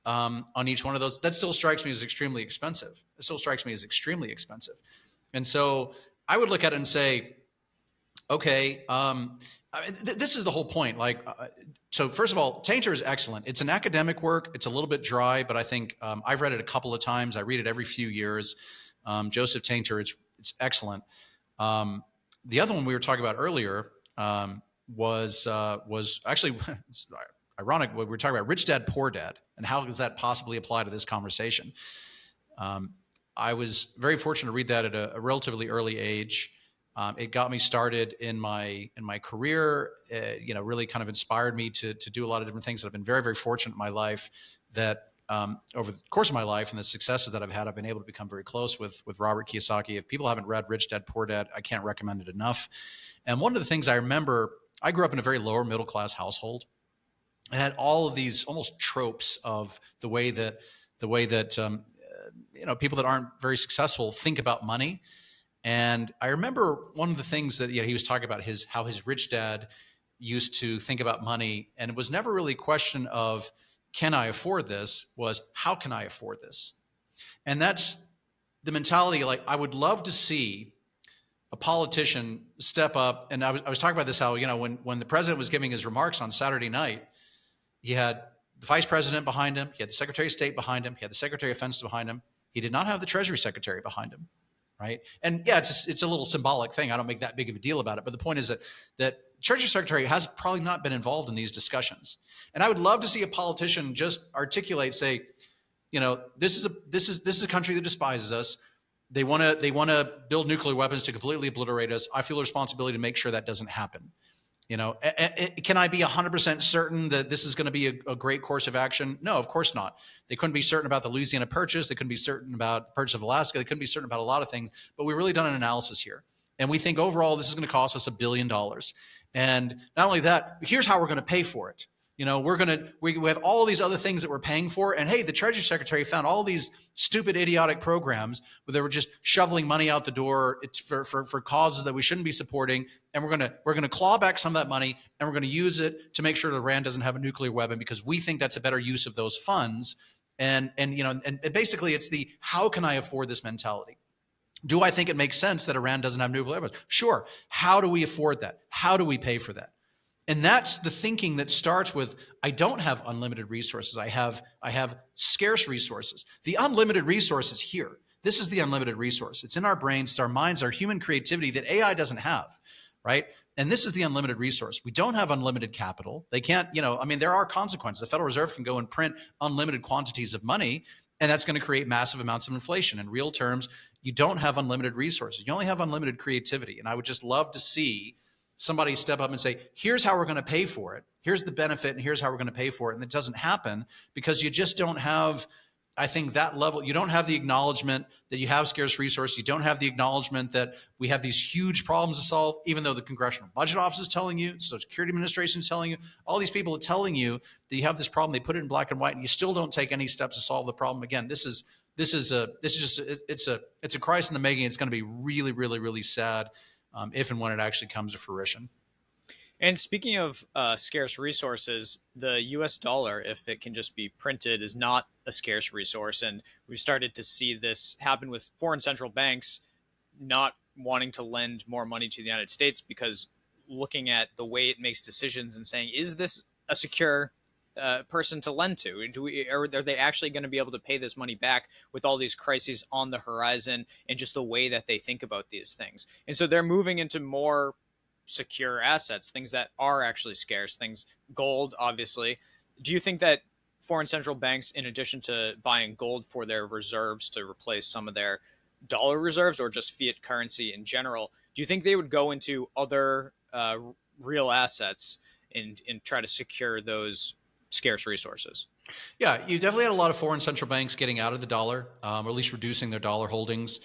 on each one of those. That still strikes me as extremely expensive. And so I would look at it and say, okay, this is the whole point. So first of all, Tainter is excellent. It's an academic work. It's a little bit dry, but I think I've read it a couple of times. I read it every few years. Joseph Tainter, it's excellent. The other one we were talking about earlier was actually it's ironic. We were talking about Rich Dad, Poor Dad, and how does that possibly apply to this conversation? I was very fortunate to read that at a relatively early age. It got me started in my career. Really kind of inspired me to do a lot of different things. I've been very, very fortunate in my life that over the course of my life and the successes that I've had, I've been able to become very close with Robert Kiyosaki. If people haven't read Rich Dad, Poor Dad, I can't recommend it enough. And one of the things I remember, I grew up in a very lower middle class household. It had all of these almost tropes of the way that people that aren't very successful think about money. And I remember one of the things that he was talking about how his rich dad used to think about money, and it was never really a question of can I afford this, was how can I afford this? And that's the mentality. Like, I would love to see a politician step up. And I was talking about this, how when the president was giving his remarks on Saturday night, he had the vice president behind him, he had the secretary of state behind him, he had the secretary of defense behind him. He did not have the treasury secretary behind him. right? And yeah, it's a little symbolic thing. I don't make that big of a deal about it. But the point is that Treasury Secretary has probably not been involved in these discussions. And I would love to see a politician just articulate, say, this is a country that despises us. They want to build nuclear weapons to completely obliterate us. I feel a responsibility to make sure that doesn't happen. Can I be 100% certain that this is going to be a great course of action? No, of course not. They couldn't be certain about the Louisiana Purchase. They couldn't be certain about the purchase of Alaska. They couldn't be certain about a lot of things. But we've really done an analysis here. And we think overall this is going to cost us $1 billion. And not only that, here's how we're going to pay for it. We have all these other things that we're paying for. And hey, the Treasury Secretary found all these stupid, idiotic programs where they were just shoveling money out the door for causes that we shouldn't be supporting. And we're gonna claw back some of that money, and we're gonna use it to make sure that Iran doesn't have a nuclear weapon, because we think that's a better use of those funds. And basically it's the how can I afford this mentality. Do I think it makes sense that Iran doesn't have nuclear weapons? Sure. How do we afford that? How do we pay for that? And that's the thinking that starts with, I don't have unlimited resources. I have scarce resources. The unlimited resource is here. This is the unlimited resource. It's in our brains, it's our minds, our human creativity that AI doesn't have, right? And this is the unlimited resource. We don't have unlimited capital. They can't, there are consequences. The Federal Reserve can go and print unlimited quantities of money, and that's going to create massive amounts of inflation. In real terms, you don't have unlimited resources. You only have unlimited creativity. And I would just love to see somebody step up and say, here's how we're going to pay for it. Here's the benefit, and here's how we're going to pay for it. And it doesn't happen because you just don't have, I think, that level. You don't have the acknowledgement that you have scarce resources. You don't have the acknowledgement that we have these huge problems to solve, even though the Congressional Budget Office is telling you, Social Security Administration is telling you, all these people are telling you that you have this problem. They put it in black and white, and you still don't take any steps to solve the problem. Again, it's a crisis in the making. It's going to be really, really, really sad if and when it actually comes to fruition. And speaking of scarce resources, the US dollar, if it can just be printed, is not a scarce resource. And we've started to see this happen with foreign central banks not wanting to lend more money to the United States, because looking at the way it makes decisions and saying, is this a secure person to lend to? Are they actually going to be able to pay this money back with all these crises on the horizon, and just the way that they think about these things? And so they're moving into more secure assets, things that are actually scarce, things, gold, obviously. Do you think that foreign central banks, in addition to buying gold for their reserves to replace some of their dollar reserves or just fiat currency in general, do you think they would go into other real assets and try to secure those scarce resources? Yeah, you definitely had a lot of foreign central banks getting out of the dollar, or at least reducing their dollar holdings.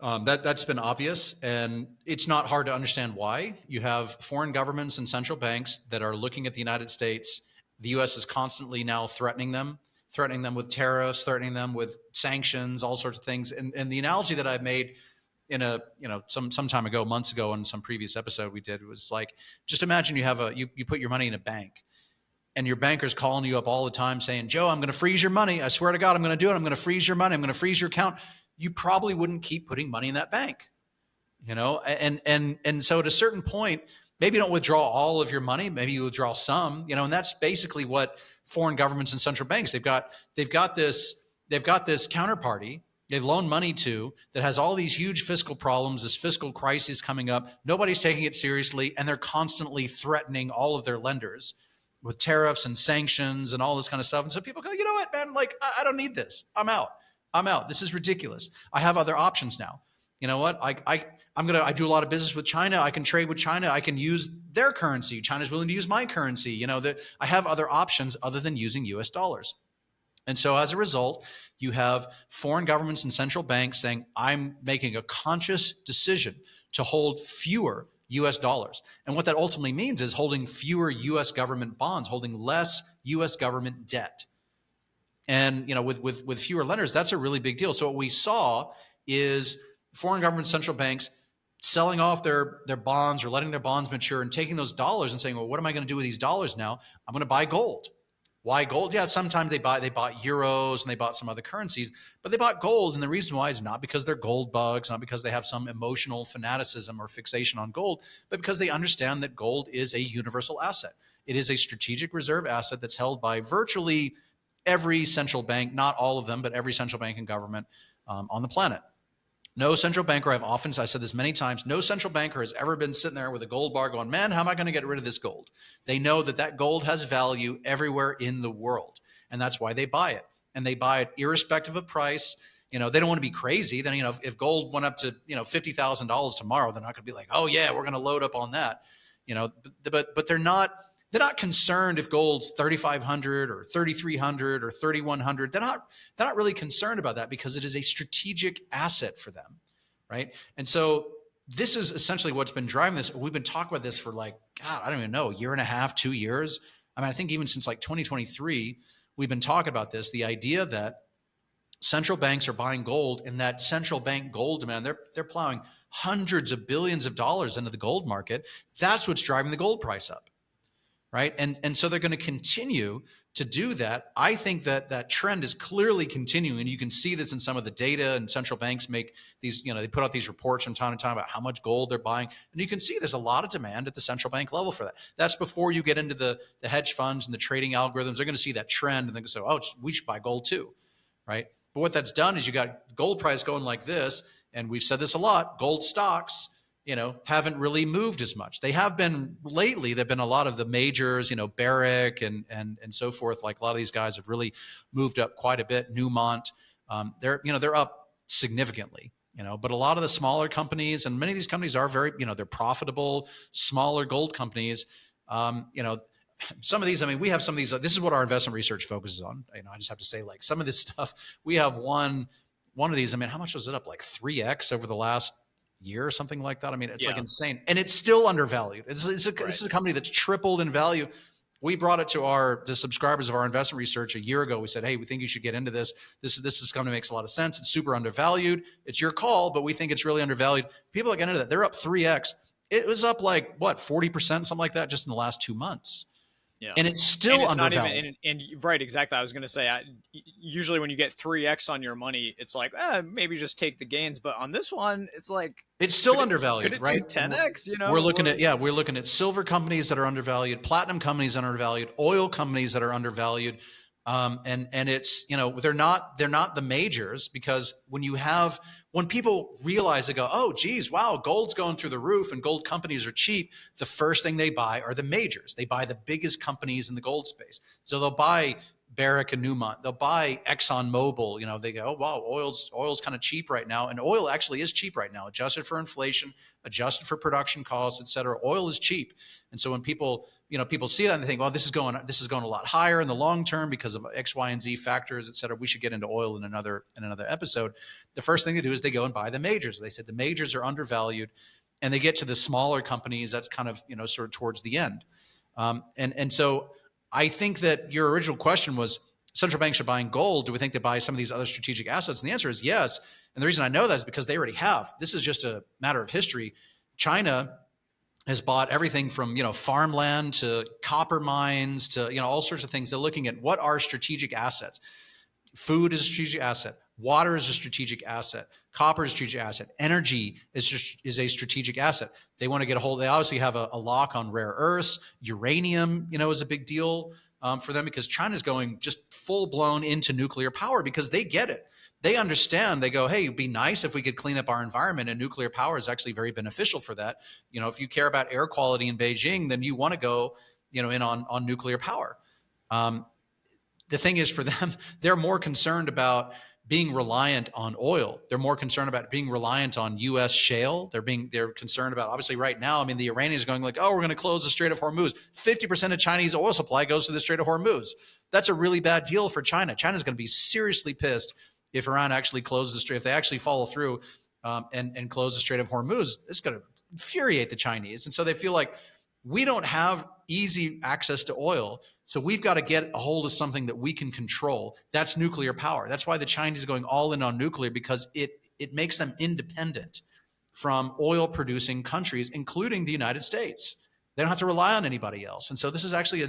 That's been obvious, and it's not hard to understand why. You have foreign governments and central banks that are looking at the United States. The U.S. is constantly now threatening them with tariffs, threatening them with sanctions, all sorts of things. And the analogy that I made in some time ago, months ago, in some previous episode we did, was like, just imagine you put your money in a bank, and your banker's calling you up all the time saying, Joe, I'm going to freeze your money. I swear to God, I'm going to do it. I'm going to freeze your money. I'm going to freeze your account. You probably wouldn't keep putting money in that bank, and so at a certain point, maybe you don't withdraw all of your money. Maybe you withdraw some, and that's basically what foreign governments and central banks, they've got this counterparty they've loaned money to that has all these huge fiscal problems, this fiscal crisis coming up. Nobody's taking it seriously, and they're constantly threatening all of their lenders with tariffs and sanctions and all this kind of stuff. And so people go, you know what, man, like, I don't need this. I'm out. This is ridiculous. I have other options now. You know what? I do a lot of business with China. I can trade with China. I can use their currency. China's willing to use my currency. I have other options other than using US dollars. And so as a result, you have foreign governments and central banks saying, I'm making a conscious decision to hold fewer US dollars. And what that ultimately means is holding fewer US government bonds, holding less US government debt. And with fewer lenders, that's a really big deal. So what we saw is foreign government central banks selling off their bonds or letting their bonds mature and taking those dollars and saying, well, what am I going to do with these dollars now? I'm going to buy gold. Why gold? Yeah, sometimes they bought euros and they bought some other currencies, but they bought gold. And the reason why is not because they're gold bugs, not because they have some emotional fanaticism or fixation on gold, but because they understand that gold is a universal asset. It is a strategic reserve asset that's held by virtually every central bank, not all of them, but every central bank and government on the planet. No central banker, I said this many times, no central banker has ever been sitting there with a gold bar going, man, how am I going to get rid of this gold? They know that that gold has value everywhere in the world. And that's why they buy it. And they buy it irrespective of price. They don't want to be crazy. Then, if gold went up to, $50,000 tomorrow, they're not going to be like, oh yeah, we're going to load up on that. But they're not concerned if gold's 3,500 or 3,300 or 3,100. They're not really concerned about that because it is a strategic asset for them, right? And so this is essentially what's been driving this. We've been talking about this for God, I don't even know, a year and a half, 2 years. I mean, I think even since 2023, we've been talking about this, the idea that central banks are buying gold, and that central bank gold demand, they're plowing hundreds of billions of dollars into the gold market. That's what's driving the gold price up. Right. And so they're going to continue to do that. I think that trend is clearly continuing. You can see this in some of the data, and central banks make these, they put out these reports from time to time about how much gold they're buying. And you can see there's a lot of demand at the central bank level for that. That's before you get into the hedge funds and the trading algorithms. They're going to see that trend and they say, oh, we should buy gold too. Right. But what that's done is you got gold price going like this. And we've said this a lot, gold stocks, haven't really moved as much. They have been lately. There've been a lot of the majors, Barrick and so forth. Like a lot of these guys have really moved up quite a bit. Newmont, they're up significantly. But a lot of the smaller companies, and many of these companies are very, they're profitable, smaller gold companies. Some of these, we have some of these. This is what our investment research focuses on. I just have to say, some of this stuff. We have one of these. How much was it up? Like 3x over the last year or something like that. It's insane, and it's still undervalued. This is a company that's tripled in value. We brought it to the subscribers of our investment research a year ago. We said, hey, we think you should get into this. This company makes a lot of sense. It's super undervalued. It's your call, but we think it's really undervalued. People get into that. They're up 3x. It was up 40%, something like that, just in the last 2 months. Yeah. And it's still and it's undervalued. Not even, and right, exactly. I was going to say, usually when you get 3x on your money, it's maybe just take the gains. But on this one, it's it's still undervalued, could it right? do 10x? We're looking at silver companies that are undervalued, platinum companies that are undervalued, oil companies that are undervalued. And it's, they're not the majors, because when people realize, they go, oh, geez, wow, gold's going through the roof and gold companies are cheap. The first thing they buy are the majors. They buy the biggest companies in the gold space. So they'll buy Barrick and Newmont. They'll buy Exxon Mobil. They go, oh, wow, oil's kind of cheap right now. And oil actually is cheap right now, adjusted for inflation, adjusted for production costs, et cetera. Oil is cheap. And so when people see that and they think, well, this is going a lot higher in the long term because of X, Y, and Z factors, et cetera. We should get into oil in another episode. The first thing they do is they go and buy the majors. They said the majors are undervalued, and they get to the smaller companies. That's kind of, sort of towards the end. And so I think that your original question was, central banks are buying gold. Do we think they buy some of these other strategic assets? And the answer is yes. And the reason I know that is because they already have. This is just a matter of history. China has bought everything from, farmland to copper mines to, all sorts of things. They're looking at what are strategic assets. Food is a strategic asset. Water is a strategic asset. Copper is a strategic asset. Energy is a strategic asset. They want to get a hold. They obviously have a lock on rare earths. Uranium, is a big deal for them, because China's going just full blown into nuclear power because they get it. They understand. They go, hey, it'd be nice if we could clean up our environment, and nuclear power is actually very beneficial for that. If you care about air quality in Beijing, then you want to go, in on nuclear power. The thing is, for them, they're more concerned about being reliant on oil. They're more concerned about being reliant on U.S. shale. They're concerned about, obviously right now, the Iranians are going like, oh, we're going to close the Strait of Hormuz. 50% of Chinese oil supply goes to the Strait of Hormuz. That's a really bad deal for China. China's going to be seriously pissed if Iran actually closes the Strait, if they actually follow through and close the Strait of Hormuz. It's going to infuriate the Chinese. And so they feel like, we don't have easy access to oil, so we've got to get a hold of something that we can control. That's nuclear power. That's why the Chinese are going all in on nuclear, because it makes them independent from oil-producing countries, including the United States. They don't have to rely on anybody else. And so this is actually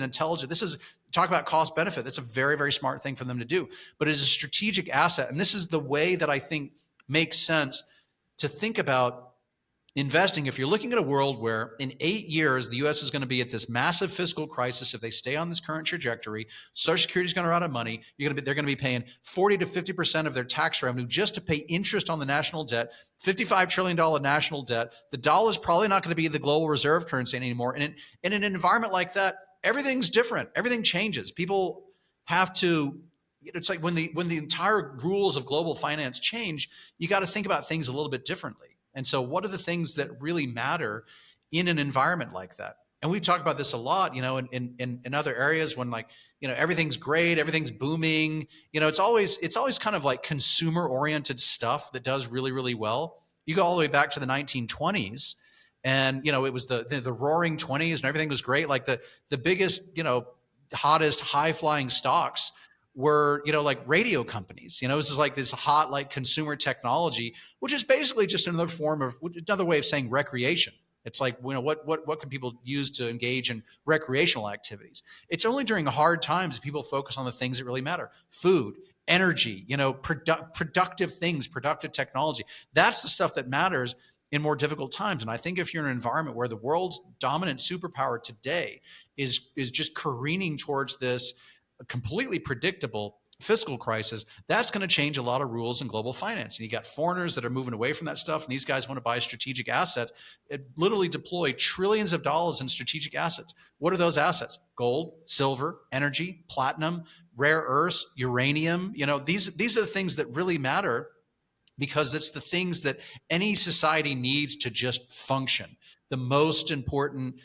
talk about cost benefit. That's a very, very smart thing for them to do. But it is a strategic asset. And this is the way that I think makes sense to think about investing, if you're looking at a world where in 8 years, the US is going to be at this massive fiscal crisis, if they stay on this current trajectory, Social Security is going to run out of money. They're going to be paying 40 to 50% of their tax revenue just to pay interest on the national debt, $55 trillion national debt. The dollar is probably not going to be the global reserve currency anymore. And in an environment like that, everything's different. Everything changes. People have to, it's like when the entire rules of global finance change, you got to think about things a little bit differently. And so what are the things that really matter in an environment like that? And we've talked about this a lot, in other areas when everything's great, everything's booming, it's always kind of like consumer oriented stuff that does really, really well. You go all the way back to the 1920s and, it was the roaring 20s and everything was great. Like the biggest, hottest high flying stocks were, like radio companies. This is like this hot, like consumer technology, which is basically just another way of saying recreation. It's like, what can people use to engage in recreational activities? It's only during hard times that people focus on the things that really matter: food, energy, productive things, productive technology. That's the stuff that matters in more difficult times. And I think if you're in an environment where the world's dominant superpower today is just careening towards this completely predictable fiscal crisis, that's going to change a lot of rules in global finance. And you got foreigners that are moving away from that stuff, and these guys want to buy strategic assets. It literally deploy trillions of dollars in strategic assets. What are those assets? Gold, silver, energy, platinum, rare earths, uranium. These are the things that really matter, because it's the things that any society needs to just function. The most important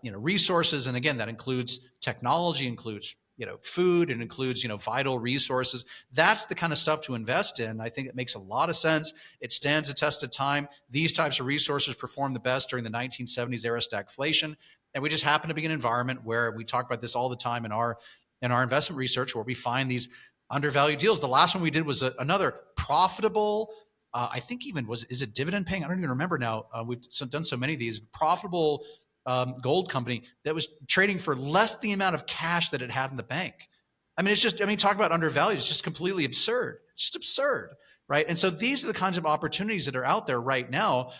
resources, and again, that includes technology, includes food, and includes, vital resources. That's the kind of stuff to invest in. I think it makes a lot of sense. It stands the test of time. These types of resources performed the best during the 1970s era stagflation. And we just happen to be in an environment where we talk about this all the time in our investment research, where we find these undervalued deals. The last one we did was another profitable, I think even is it dividend paying? I don't even remember now. We've done so many of these. Profitable gold company that was trading for less the amount of cash that it had in the bank. I mean, talk about undervalued. It's just completely absurd. It's just absurd, right? And so these are the kinds of opportunities that are out there right now.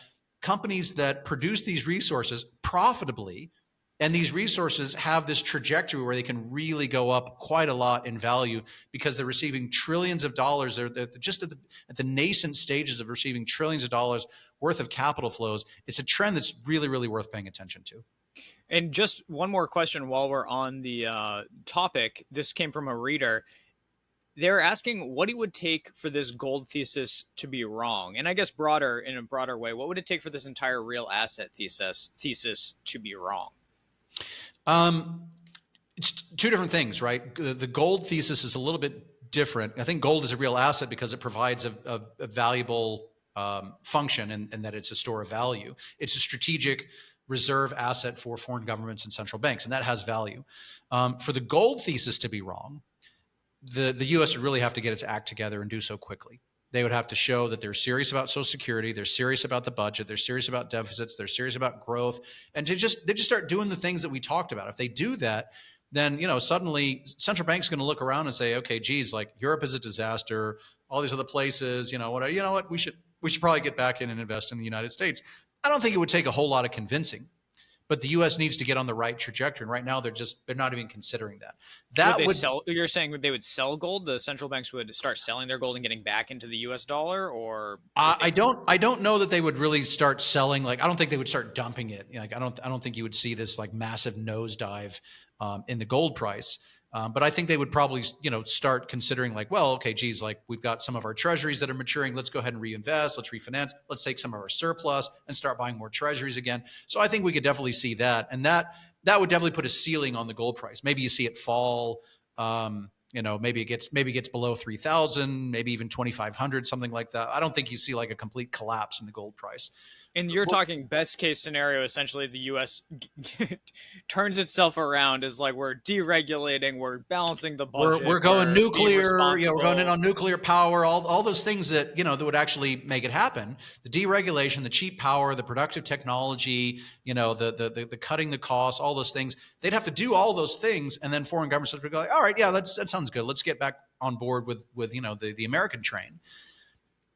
Companies that produce these resources profitably, and these resources have this trajectory where they can really go up quite a lot in value because they're receiving trillions of dollars. They're just at the nascent stages of receiving trillions of dollars worth of capital flows. It's a trend that's really, really worth paying attention to. And just one more question while we're on the topic. This came from a reader. They're asking what it would take for this gold thesis to be wrong. And I guess in a broader way, what would it take for this entire real asset thesis to be wrong? It's two different things, right? The gold thesis is a little bit different. I think gold is a real asset because it provides a valuable function, and that it's a store of value. It's a strategic reserve asset for foreign governments and central banks, and that has value. For the gold thesis to be wrong, the U.S. would really have to get its act together and do so quickly. They would have to show that they're serious about Social Security, they're serious about the budget, they're serious about deficits, they're serious about growth, and they just start doing the things that we talked about. If they do that, then suddenly central bank's going to look around and say, okay, geez, like Europe is a disaster, all these other places, what, we should probably get back in and invest in the United States. I don't think it would take a whole lot of convincing. But the U.S. needs to get on the right trajectory, and right now they're not even considering that. You're saying they would sell gold? The central banks would start selling their gold and getting back into the U.S. dollar, or I don't know that they would really start selling. Like, I don't think they would start dumping it. Like, I don't think you would see this like massive nosedive in the gold price. But I think they would probably, start considering like, well, okay, geez, like we've got some of our treasuries that are maturing. Let's go ahead and reinvest. Let's refinance. Let's take some of our surplus and start buying more treasuries again. So I think we could definitely see that. And that would definitely put a ceiling on the gold price. Maybe you see it fall, maybe it gets below 3,000, maybe even 2,500, something like that. I don't think you see like a complete collapse in the gold price. And you're talking best case scenario, essentially the U.S. turns itself around as like we're deregulating, we're balancing the budget. We're going nuclear, we're going in on nuclear power, all those things that, that would actually make it happen. The deregulation, the cheap power, the productive technology, the cutting the costs, all those things. They'd have to do all those things. And then foreign governments would go like, all right, yeah, that sounds good. Let's get back on board with the American train.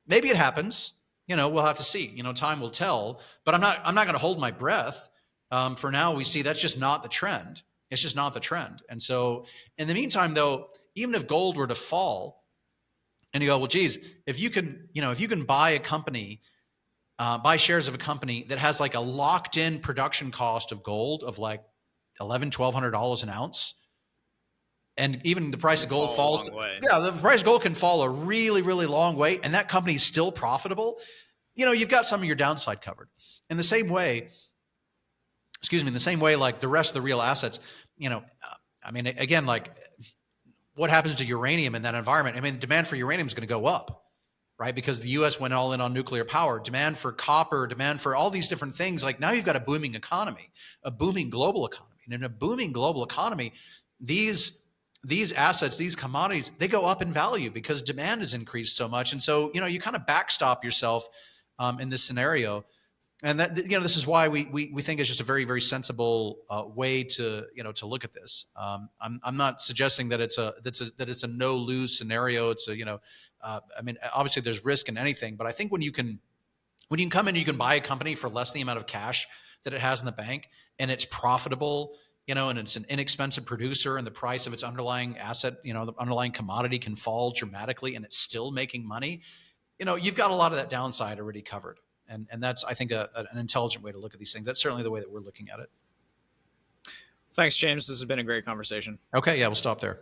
Maybe it happens. we'll have to see. Time will tell. But I'm not going to hold my breath. For now, we see that's just not the trend. It's just not the trend. And so, in the meantime, though, even if gold were to fall, and you go, well, geez, if you can buy a company, buy shares of a company that has like a locked-in production cost of gold of like $1,100-$1,200 an ounce, and even the price of gold fall a falls. long way. Yeah, the price of gold can fall a really, really long way, and that company is still profitable. You've got some of your downside covered. In the same way, like the rest of the real assets, again, like what happens to uranium in that environment? I mean, demand for uranium is going to go up, right? Because the U.S. went all in on nuclear power. Demand for copper, demand for all these different things. Like now you've got a booming economy, a booming global economy. And in a booming global economy, these assets, these commodities, they go up in value because demand has increased so much. And so, you kind of backstop yourself in this scenario. And that, this is why we think it's just a very, very sensible way to look at this. I'm not suggesting that it's a no lose scenario. It's obviously there's risk in anything, but I think when you can come in, you can buy a company for less than the amount of cash that it has in the bank, and it's profitable, and it's an inexpensive producer, and the price of its underlying asset, the underlying commodity can fall dramatically, and it's still making money. You've got a lot of that downside already covered. And that's, I think, an intelligent way to look at these things. That's certainly the way that we're looking at it. Thanks, James. This has been a great conversation. Okay, yeah, we'll stop there.